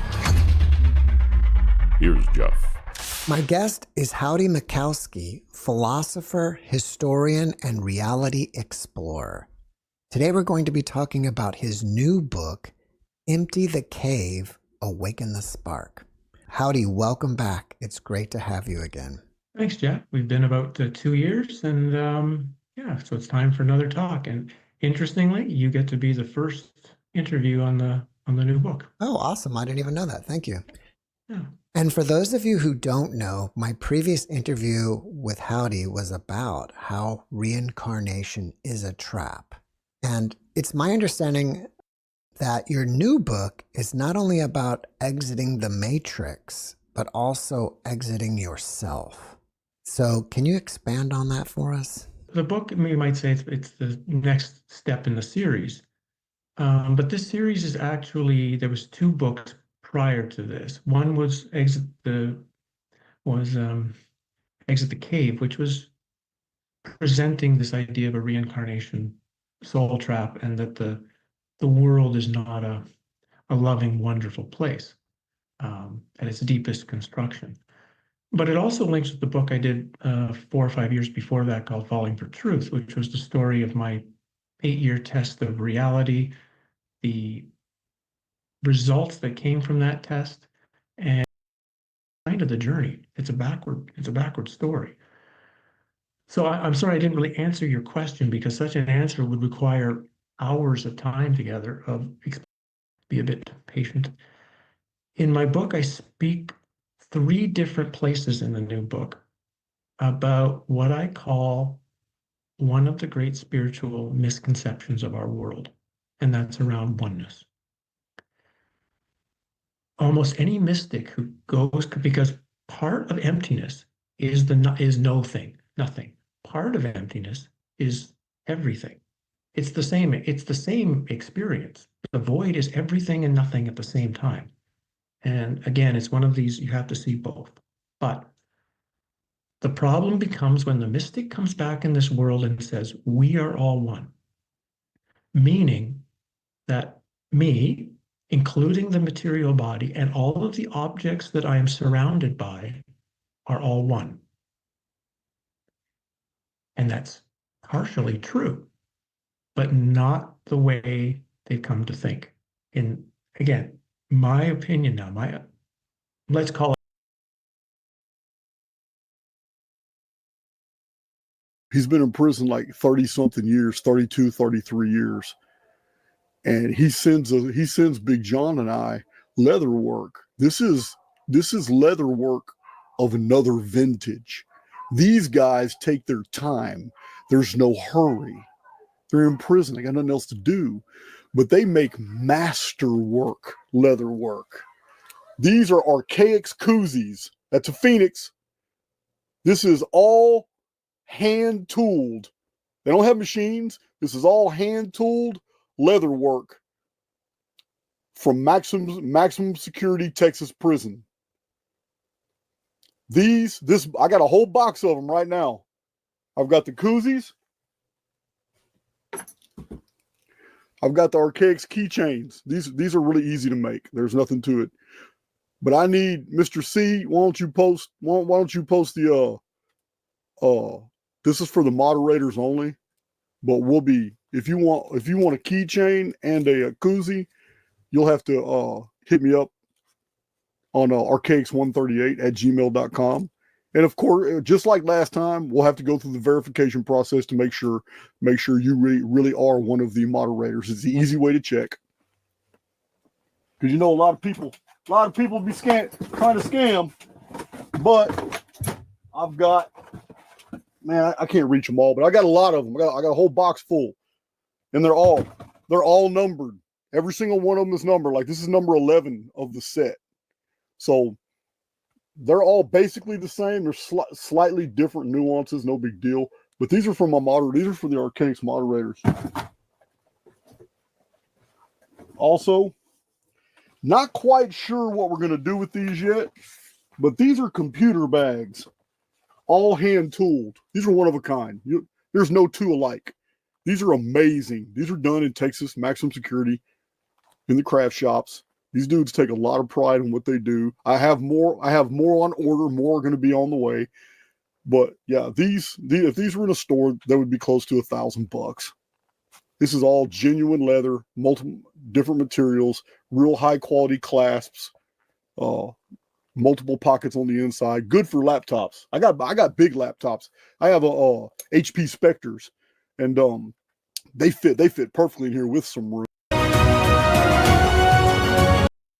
Here's Jeff. My guest is Howdy Mikowski, philosopher, historian, and reality explorer. Today we're going to be talking about his new book, Empty the Cave, Awaken the Spark. Howdy, welcome back. It's great to have you again. Thanks, Jeff. We've been about 2 years, and yeah, so it's time for another talk. And interestingly, you get to be the first interview on the new book. Oh, awesome. I didn't even know that. Thank you. Yeah. And for those of you who don't know, my previous interview with Howdy was about how reincarnation is a trap. And it's my understanding that your new book is not only about exiting the matrix, but also exiting yourself. So can you expand on that for us? The book, you might say it's the next step in the series. But this series is actually, there was 2 books prior to this. One was Exit the Cave, which was presenting this idea of a reincarnation soul trap, and that the world is not a loving, wonderful place at its deepest construction. But it also links with the book I did 4 or 5 years before that called Falling for Truth, which was the story of my 8-year test of reality, the results that came from that test, and kind of the journey. It's a backward story. So I'm sorry I didn't really answer your question, because such an answer would require hours of time together. Be a bit patient. In my book, I speak 3 different places in the new book about what I call one of the great spiritual misconceptions of our world, and that's around oneness. almost any mystic who goes, because part of emptiness is no thing, nothing. Part of emptiness is everything. It's the same experience. The void is everything and nothing at the same time. And again, it's one of these, you have to see both. But the problem becomes when the mystic comes back in this world and says, we are all one, meaning that me, including the material body and all of the objects that I am surrounded by, are all one. And that's partially true, but not the way they've come to think. And again, my opinion now, let's call it. He's been in prison like 30 something years, 32, 33 years. And he sends Big John and I leather work. This is leather work of another vintage. These guys take their time. There's no hurry. They're in prison. They got nothing else to do. But they make masterwork leather work. These are archaic koozies. That's a Phoenix. This is all hand tooled. They don't have machines. This is all hand tooled leather work from maximum security Texas prison. I got a whole box of them right now. I've got the koozies. I've got the archaic keychains. These are really easy to make. There's nothing to it. But I need Mr. C. Why don't you post the this is for the moderators only, but we'll be, if you want a keychain and a koozie, you'll have to hit me up on archaics138@gmail.com. And of course, just like last time, we'll have to go through the verification process to make sure you really are one of the moderators. It's the easy way to check. Because a lot of people be trying to scam, but I've got, man, I can't reach them all, but I got a lot of them. I got a whole box full, and they're all numbered. Every single one of them is numbered. Like this is number 11 of the set, so they're all basically the same. There's slightly different nuances, no big deal. But these are from my These are for the Archaics moderators. Also, not quite sure what we're going to do with these yet, but these are computer bags, all hand tooled. These are one of a kind. There's no two alike. These are amazing. These are done in Texas, maximum security, in the craft shops. These dudes take a lot of pride in what they do. I have more on order. More are going to be on the way. But yeah, if these were in a store, that would be close to $1,000. This is all genuine leather, multiple different materials, real high quality clasps, multiple pockets on the inside. Good for laptops. I got big laptops. I have a HP Spectres, and they fit perfectly in here with some room.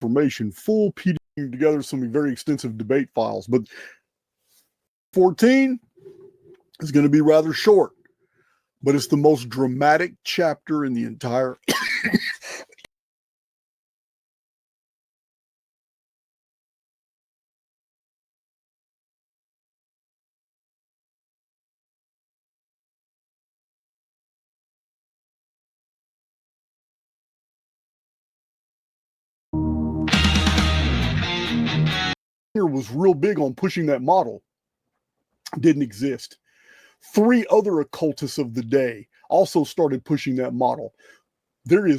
Information, full PDF together, some very extensive debate files. But 14 is going to be rather short, but it's the most dramatic chapter in the entire. Was real big on pushing that model. Didn't exist. 3 other occultists of the day also started pushing that model. There are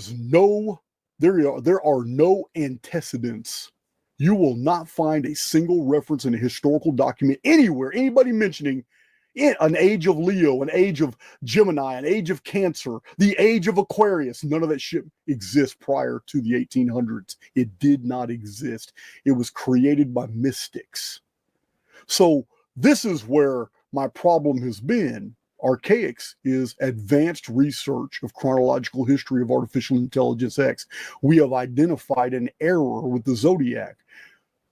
no antecedents. You will not find a single reference in a historical document anywhere, anybody mentioning an age of Leo, an age of Gemini, an age of Cancer, the age of Aquarius. None of that shit exists prior to the 1800s. It did not exist. It was created by mystics. So this is where my problem has been. Archaics is advanced research of chronological history of artificial intelligence X. We have identified an error with the zodiac.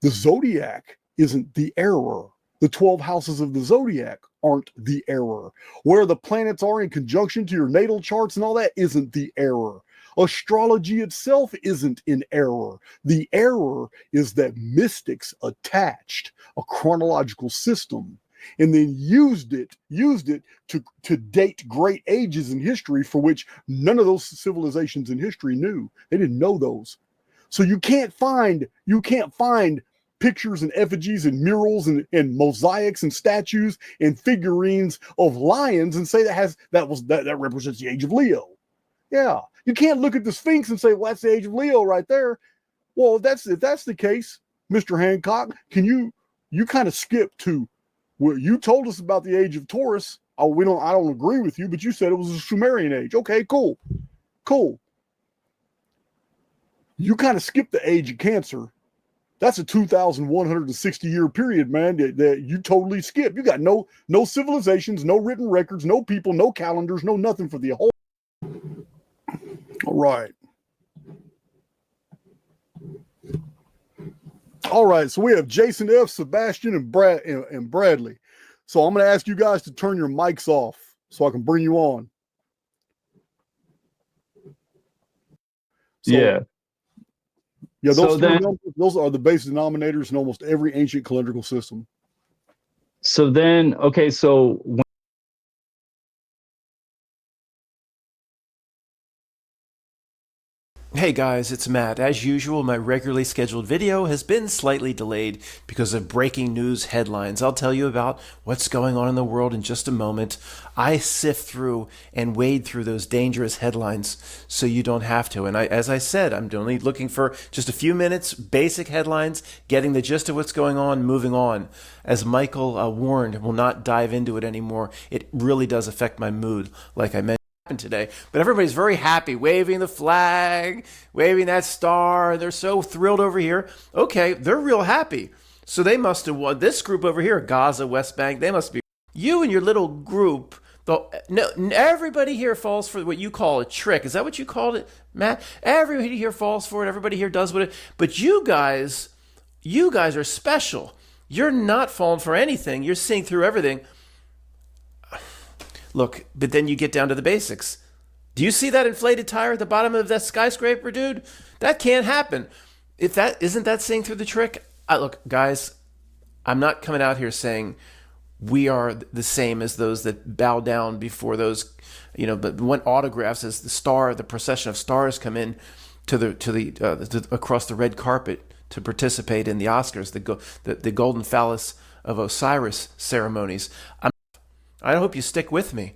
The zodiac isn't the error. The 12 houses of the zodiac aren't the error. Where the planets are in conjunction to your natal charts and all that isn't the error. Astrology itself isn't in error. The error is that mystics attached a chronological system and then used it to date great ages in history for which none of those civilizations in history knew. They didn't know those. So you can't find pictures and effigies and murals and mosaics and statues and figurines of lions and say that represents the age of Leo. Yeah, you can't look at the Sphinx and say, well, that's the age of Leo right there. Well, if that's the case, Mr. Hancock, can you kind of skip to where you told us about the age of Taurus? I don't agree with you, but you said it was a Sumerian age. Okay, cool. You kind of skipped the age of Cancer. That's a 2,160 year period, man, that you totally skip. You got no civilizations, no written records, no people, no calendars, no nothing for the whole. All right. All right, so we have Jason F., Sebastian, and Bradley. So I'm going to ask you guys to turn your mics off so I can bring you on. So, yeah, those those are the base denominators in almost every ancient calendrical system. So then, okay, so Hey guys, it's Matt. As usual, my regularly scheduled video has been slightly delayed because of breaking news headlines. I'll tell you about what's going on in the world in just a moment. I sift through and wade through those dangerous headlines so you don't have to. And as I said, I'm only looking for just a few minutes, basic headlines, getting the gist of what's going on, moving on. As Michael warned, we'll not dive into it anymore. It really does affect my mood, like I mentioned today, but everybody's very happy, waving the flag, waving that star. They're so thrilled over here. Okay, they're real happy. So they must have won. This group over here, Gaza, West Bank, they must be. You and your little group, everybody here falls for what you call a trick. Is that what you called it, Matt? Everybody here falls for it. Everybody here does what it. But you guys are special. You're not falling for anything. You're seeing through everything. Look, but then you get down to the basics. Do you see that inflated tire at the bottom of that skyscraper, dude? That can't happen. If that isn't that seeing through the trick? Look, guys, I'm not coming out here saying we are the same as those that bow down before those, but when autographs as the procession of stars come in to across the red carpet to participate in the Oscars, the golden phallus of Osiris ceremonies. I hope you stick with me,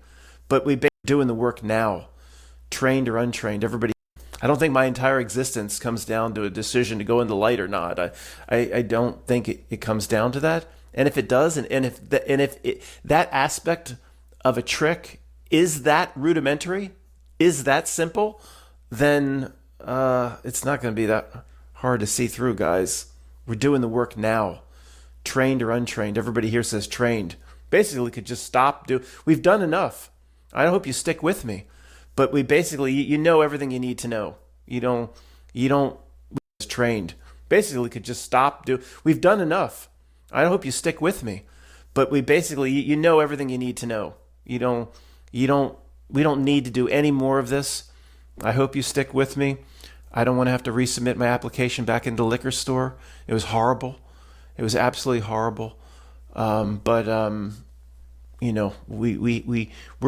but we've been doing the work now, trained or untrained. Everybody, I don't think my entire existence comes down to a decision to go in the light or not. I don't think it comes down to that. And if it does, and if that aspect of a trick is that rudimentary, is that simple, then it's not going to be that hard to see through, guys. We're doing the work now, trained or untrained. Everybody here says trained. Basically could just stop. We've done enough. I hope you stick with me, but we basically, you know everything you need to know. You don't trained. Basically could just stop. We've done enough. I hope you stick with me, but we basically, you know everything you need to know. We don't need to do any more of this. I hope you stick with me. I don't want to have to resubmit my application back into the liquor store. It was horrible. It was absolutely horrible. We're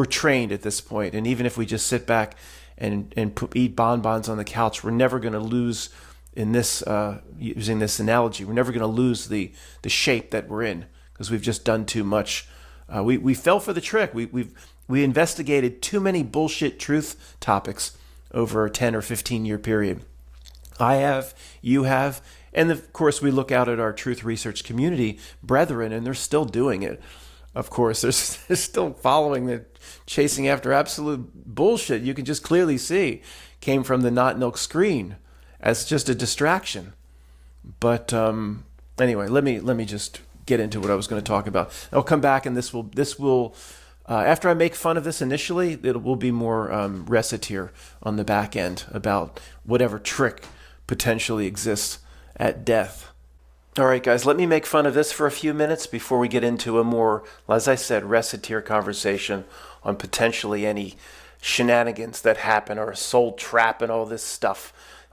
trained at this point, and even if we just sit back and eat bonbons on the couch, we're never going to lose in this, using this analogy, we're never going to lose the shape that we're in because we've just done too much. We fell for the trick. We investigated too many bullshit truth topics over a 10 or 15 year period. I have, you have, and of course we look out at our truth research community brethren, and they're still doing it. Of course, they're still following chasing after absolute bullshit. You can just clearly see came from the not milk screen as just a distraction. But anyway, let me just get into what I was going to talk about. I'll come back, and this will after I make fun of this initially, it will be more reciteer on the back end about whatever trick potentially exists at death. All right, guys, let me make fun of this for a few minutes before we get into a more, as I said, reciteer conversation on potentially any shenanigans that happen, or a soul trap and all this stuff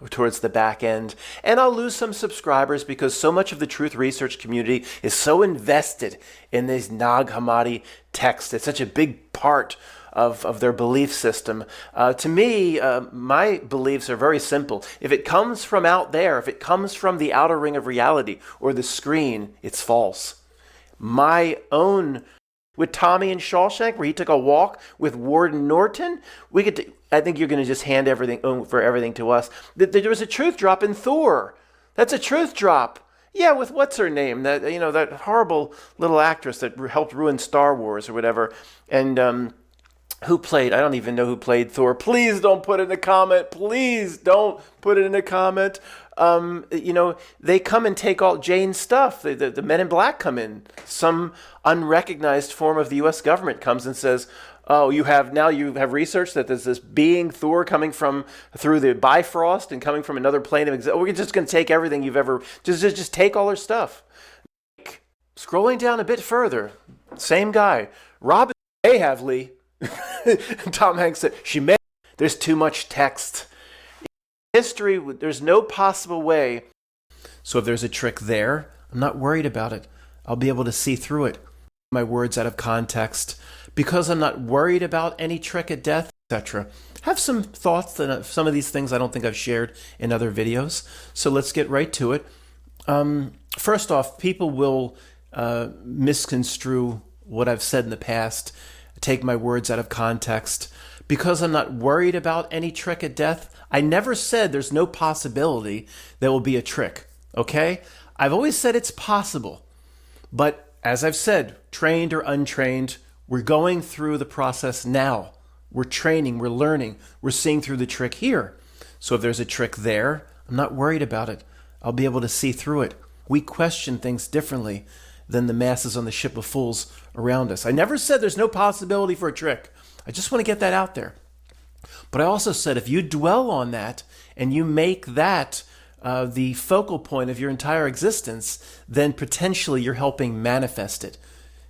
towards the back end. And I'll lose some subscribers because so much of the truth research community is so invested in these Nag Hammadi texts. It's such a big part of their belief system. To me, my beliefs are very simple. If it comes from out there, if it comes from the outer ring of reality or the screen, it's false. My own, with Tommy in Shawshank, where he took a walk with Warden Norton, I think you're going to just hand everything for everything to us. There was a truth drop in Thor. That's a truth drop. Yeah, with what's her name? That horrible little actress that helped ruin Star Wars or whatever. And who played? I don't even know who played Thor. Please don't put it in a comment. Please don't put it in a comment. They come and take all Jane's stuff. The Men in Black come in. Some unrecognized form of the U.S. government comes and says, "Oh, you have researched that there's this being Thor coming through the Bifrost and coming from another plane of existence. We're just going to take everything you've ever just take all her stuff." Scrolling down a bit further, same guy, Robin Lee. Tom Hanks said, there's too much text. History, there's no possible way. So if there's a trick there, I'm not worried about it. I'll be able to see through it. My words out of context. Because I'm not worried about any trick at death, etc. Have some thoughts that some of these things I don't think I've shared in other videos. So let's get right to it. First off, people will misconstrue what I've said in the past, take my words out of context. Because I'm not worried about any trick at death, I never said there's no possibility there will be a trick, okay? I've always said it's possible. But as I've said, trained or untrained, we're going through the process now. We're training, we're learning, we're seeing through the trick here. So if there's a trick there, I'm not worried about it. I'll be able to see through it. We question things differently than the masses on the ship of fools around us. I never said there's no possibility for a trick. I just want to get that out there. But I also said if you dwell on that and you make that the focal point of your entire existence, then potentially you're helping manifest it,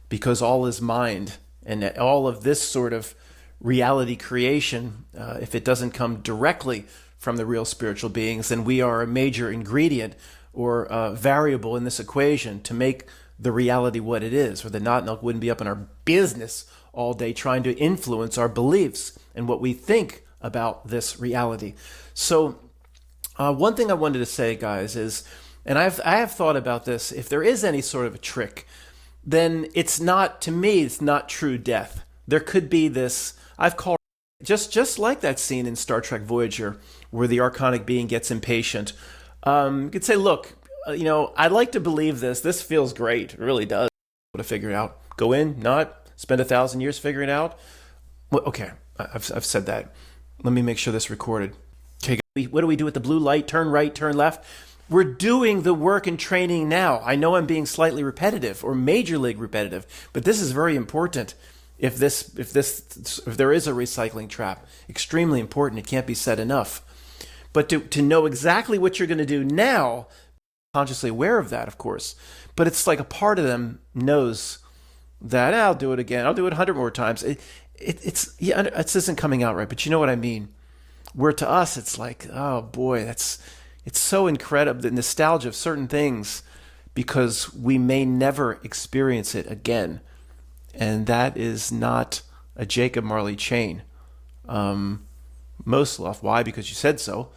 because all is mind. And all of this sort of reality creation, if it doesn't come directly from the real spiritual beings, then we are a major ingredient or variable in this equation to make the reality what it is, or the not milk wouldn't be up in our business all day trying to influence our beliefs and what we think about this reality. So one thing I wanted to say, guys, is, and I have thought about this, if there is any sort of a trick, then it's not, to me, it's not true death. There could be this, I've called just like that scene in Star Trek Voyager where the archonic being gets impatient. You could say, look, I'd like to believe this. This feels great. It really does. To figure it out. Go in, not spend 1,000 years figuring it out. Well, okay, I've said that. Let me make sure this recorded. Okay, what do we do with the blue light? Turn right, turn left. We're doing the work and training now. I know I'm being slightly repetitive or major league repetitive, but this is very important. If there is a recycling trap, extremely important. It can't be said enough. But to know exactly what you're going to do now, consciously aware of that, of course, but it's like a part of them knows that I'll do it again. I'll do it 100 more times. It isn't coming out right, but you know what I mean. Where to us, it's like, oh boy, it's so incredible, the nostalgia of certain things, because we may never experience it again. And that is not a Jacob Marley chain. Most love. Why? Because you said so.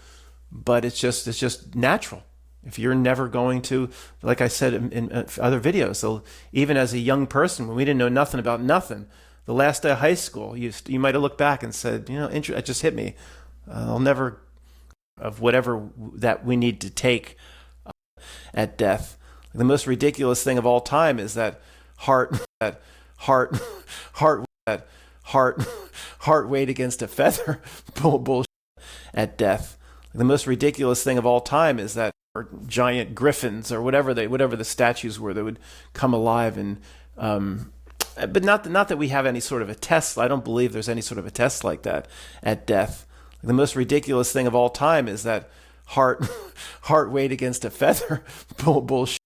But it's just natural. If you're never going to, like I said in other videos, so even as a young person, when we didn't know nothing about nothing, the last day of high school, you might have looked back and said, it just hit me. I'll never, of whatever that we need to take at death. The most ridiculous thing of all time is that heart weight against a feather bullshit at death. The most ridiculous thing of all time is that giant griffins or whatever the statues were that would come alive, and but not that we have any sort of a test. I don't believe there's any sort of a test like that at death. The most ridiculous thing of all time is that heart weight against a feather bullshit.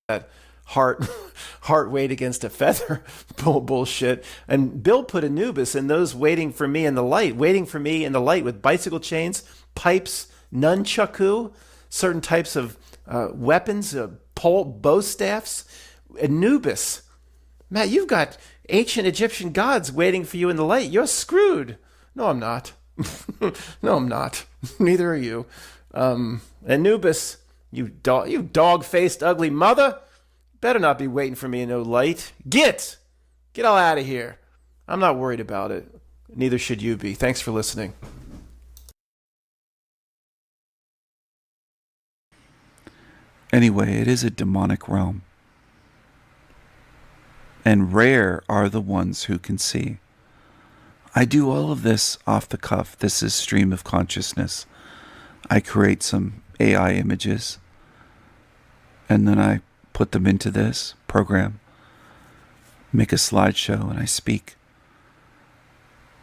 heart weight against a feather bullshit. And Bill put Anubis and those waiting for me in the light with bicycle chains, pipes, nunchaku, certain types of weapons, bow staffs. Anubis. Matt, you've got ancient Egyptian gods waiting for you in the light. You're screwed. No, I'm not. No, I'm not. Neither are you. Anubis, you dog-faced ugly mother. Better not be waiting for me in no light. Get all out of here. I'm not worried about it. Neither should you be. Thanks for listening. Anyway, it is a demonic realm. And rare are the ones who can see. I do all of this off the cuff. This is stream of consciousness. I create some AI images, and then I put them into this program, make a slideshow, and I speak.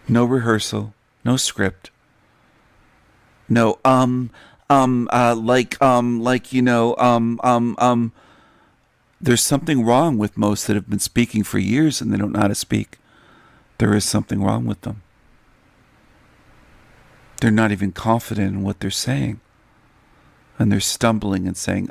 No rehearsal, no script. No, there's something wrong with most that have been speaking for years and they don't know how to speak. There is something wrong with them. They're not even confident in what they're saying. And they're stumbling and saying,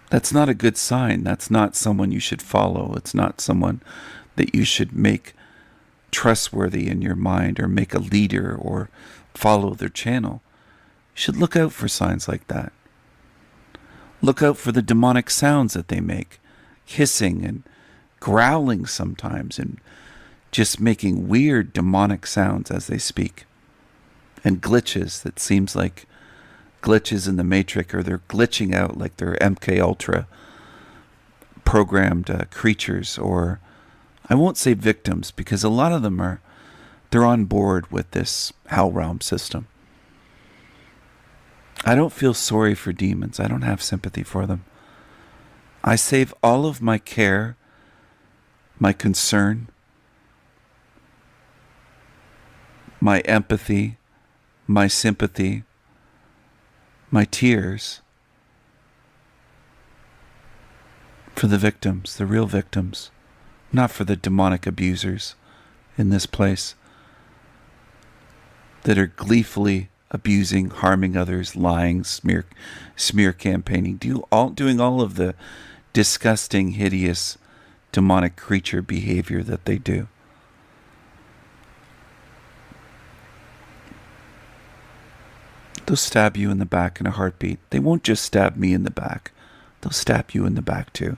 That's not a good sign. That's not someone you should follow. It's not someone that you should make trustworthy in your mind or make a leader or follow their channel. You should look out for signs like that. Look out for the demonic sounds that they make, hissing and growling sometimes and just making weird demonic sounds as they speak. And glitches that seems like glitches in the Matrix, or they're glitching out like they're MK Ultra programmed creatures, or I won't say victims because a lot of them they're on board with this Hell Realm system. I don't feel sorry for demons. I don't have sympathy for them. I save all of my care, my concern, my empathy, my sympathy, my tears for the victims, the real victims, not for the demonic abusers in this place that are gleefully abusing, harming others, lying, smear campaigning, doing all of the disgusting, hideous, demonic creature behavior that they do. They'll stab you in the back in a heartbeat. They won't just stab me in the back. They'll stab you in the back too.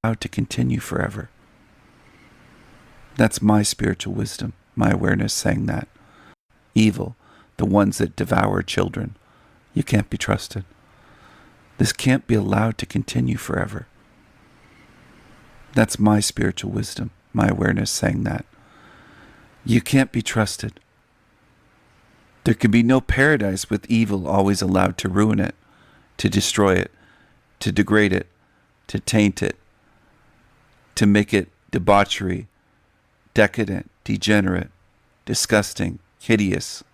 How to continue forever. That's my spiritual wisdom, my awareness saying that. Evil, the ones that devour children, you can't be trusted. This can't be allowed to continue forever. That's my spiritual wisdom, my awareness saying that. You can't be trusted. There can be no paradise with evil always allowed to ruin it, to destroy it, to degrade it, to taint it, to make it debauchery, decadent, degenerate, disgusting, hideous,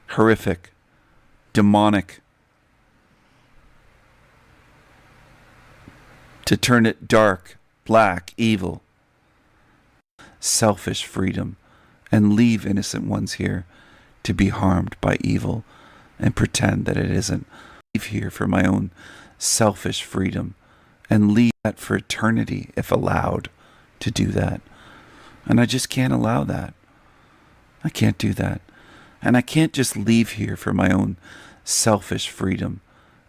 horrific, demonic, to turn it dark, black, evil, selfish freedom, and leave innocent ones here to be harmed by evil and pretend that it isn't. Leave here for my own selfish freedom and leave that for eternity if allowed to do that. And I just can't allow that. I can't do that. And I can't just leave here for my own selfish freedom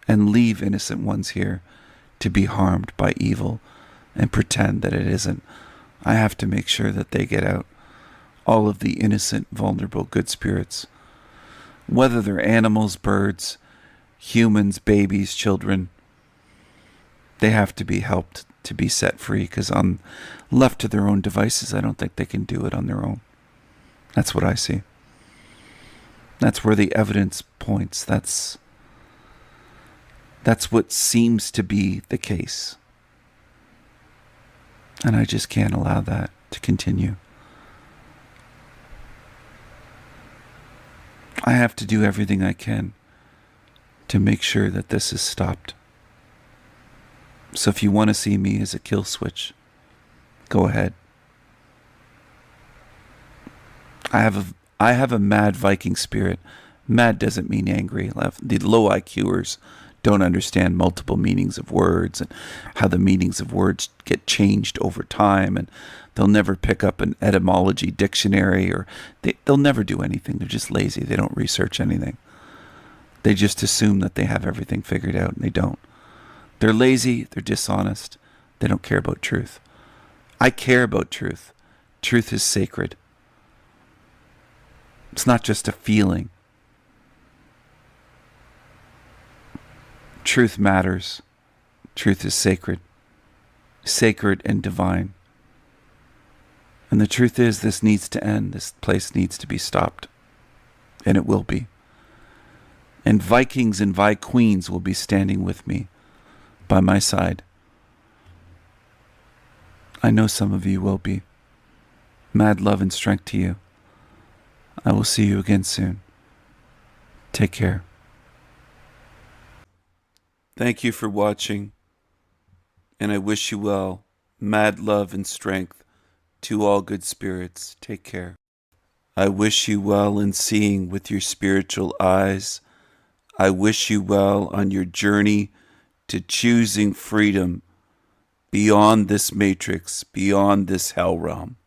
and leave innocent ones here to be harmed by evil and pretend that it isn't. I have to make sure that they get out. All of the innocent, vulnerable, good spirits, whether they're animals, birds, humans, babies, children, they have to be helped to be set free, because on left to their own devices, I don't think they can do it on their own. That's what I see. That's where the evidence points. That's what seems to be the case. And I just can't allow that to continue. I have to do everything I can to make sure that this is stopped. So if you want to see me as a kill switch, go ahead. I have a mad Viking spirit. Mad doesn't mean angry. The low IQers don't understand multiple meanings of words and how the meanings of words get changed over time, and they'll never pick up an etymology dictionary, or they'll never do anything. They're just lazy. They don't research anything. They just assume that they have everything figured out, and they don't. They're lazy. They're dishonest. They don't care about truth. I care about truth. Truth is sacred. It's not just a feeling. Truth matters. Truth is sacred. Sacred and divine. And the truth is, this needs to end. This place needs to be stopped. And it will be. And Vikings and Queens will be standing with me, by my side. I know some of you will be. Mad love and strength to you. I will see you again soon. Take care. Thank you for watching, and I wish you well. Mad love and strength to all good spirits. Take care. I wish you well in seeing with your spiritual eyes. I wish you well on your journey to choosing freedom beyond this matrix, beyond this hell realm.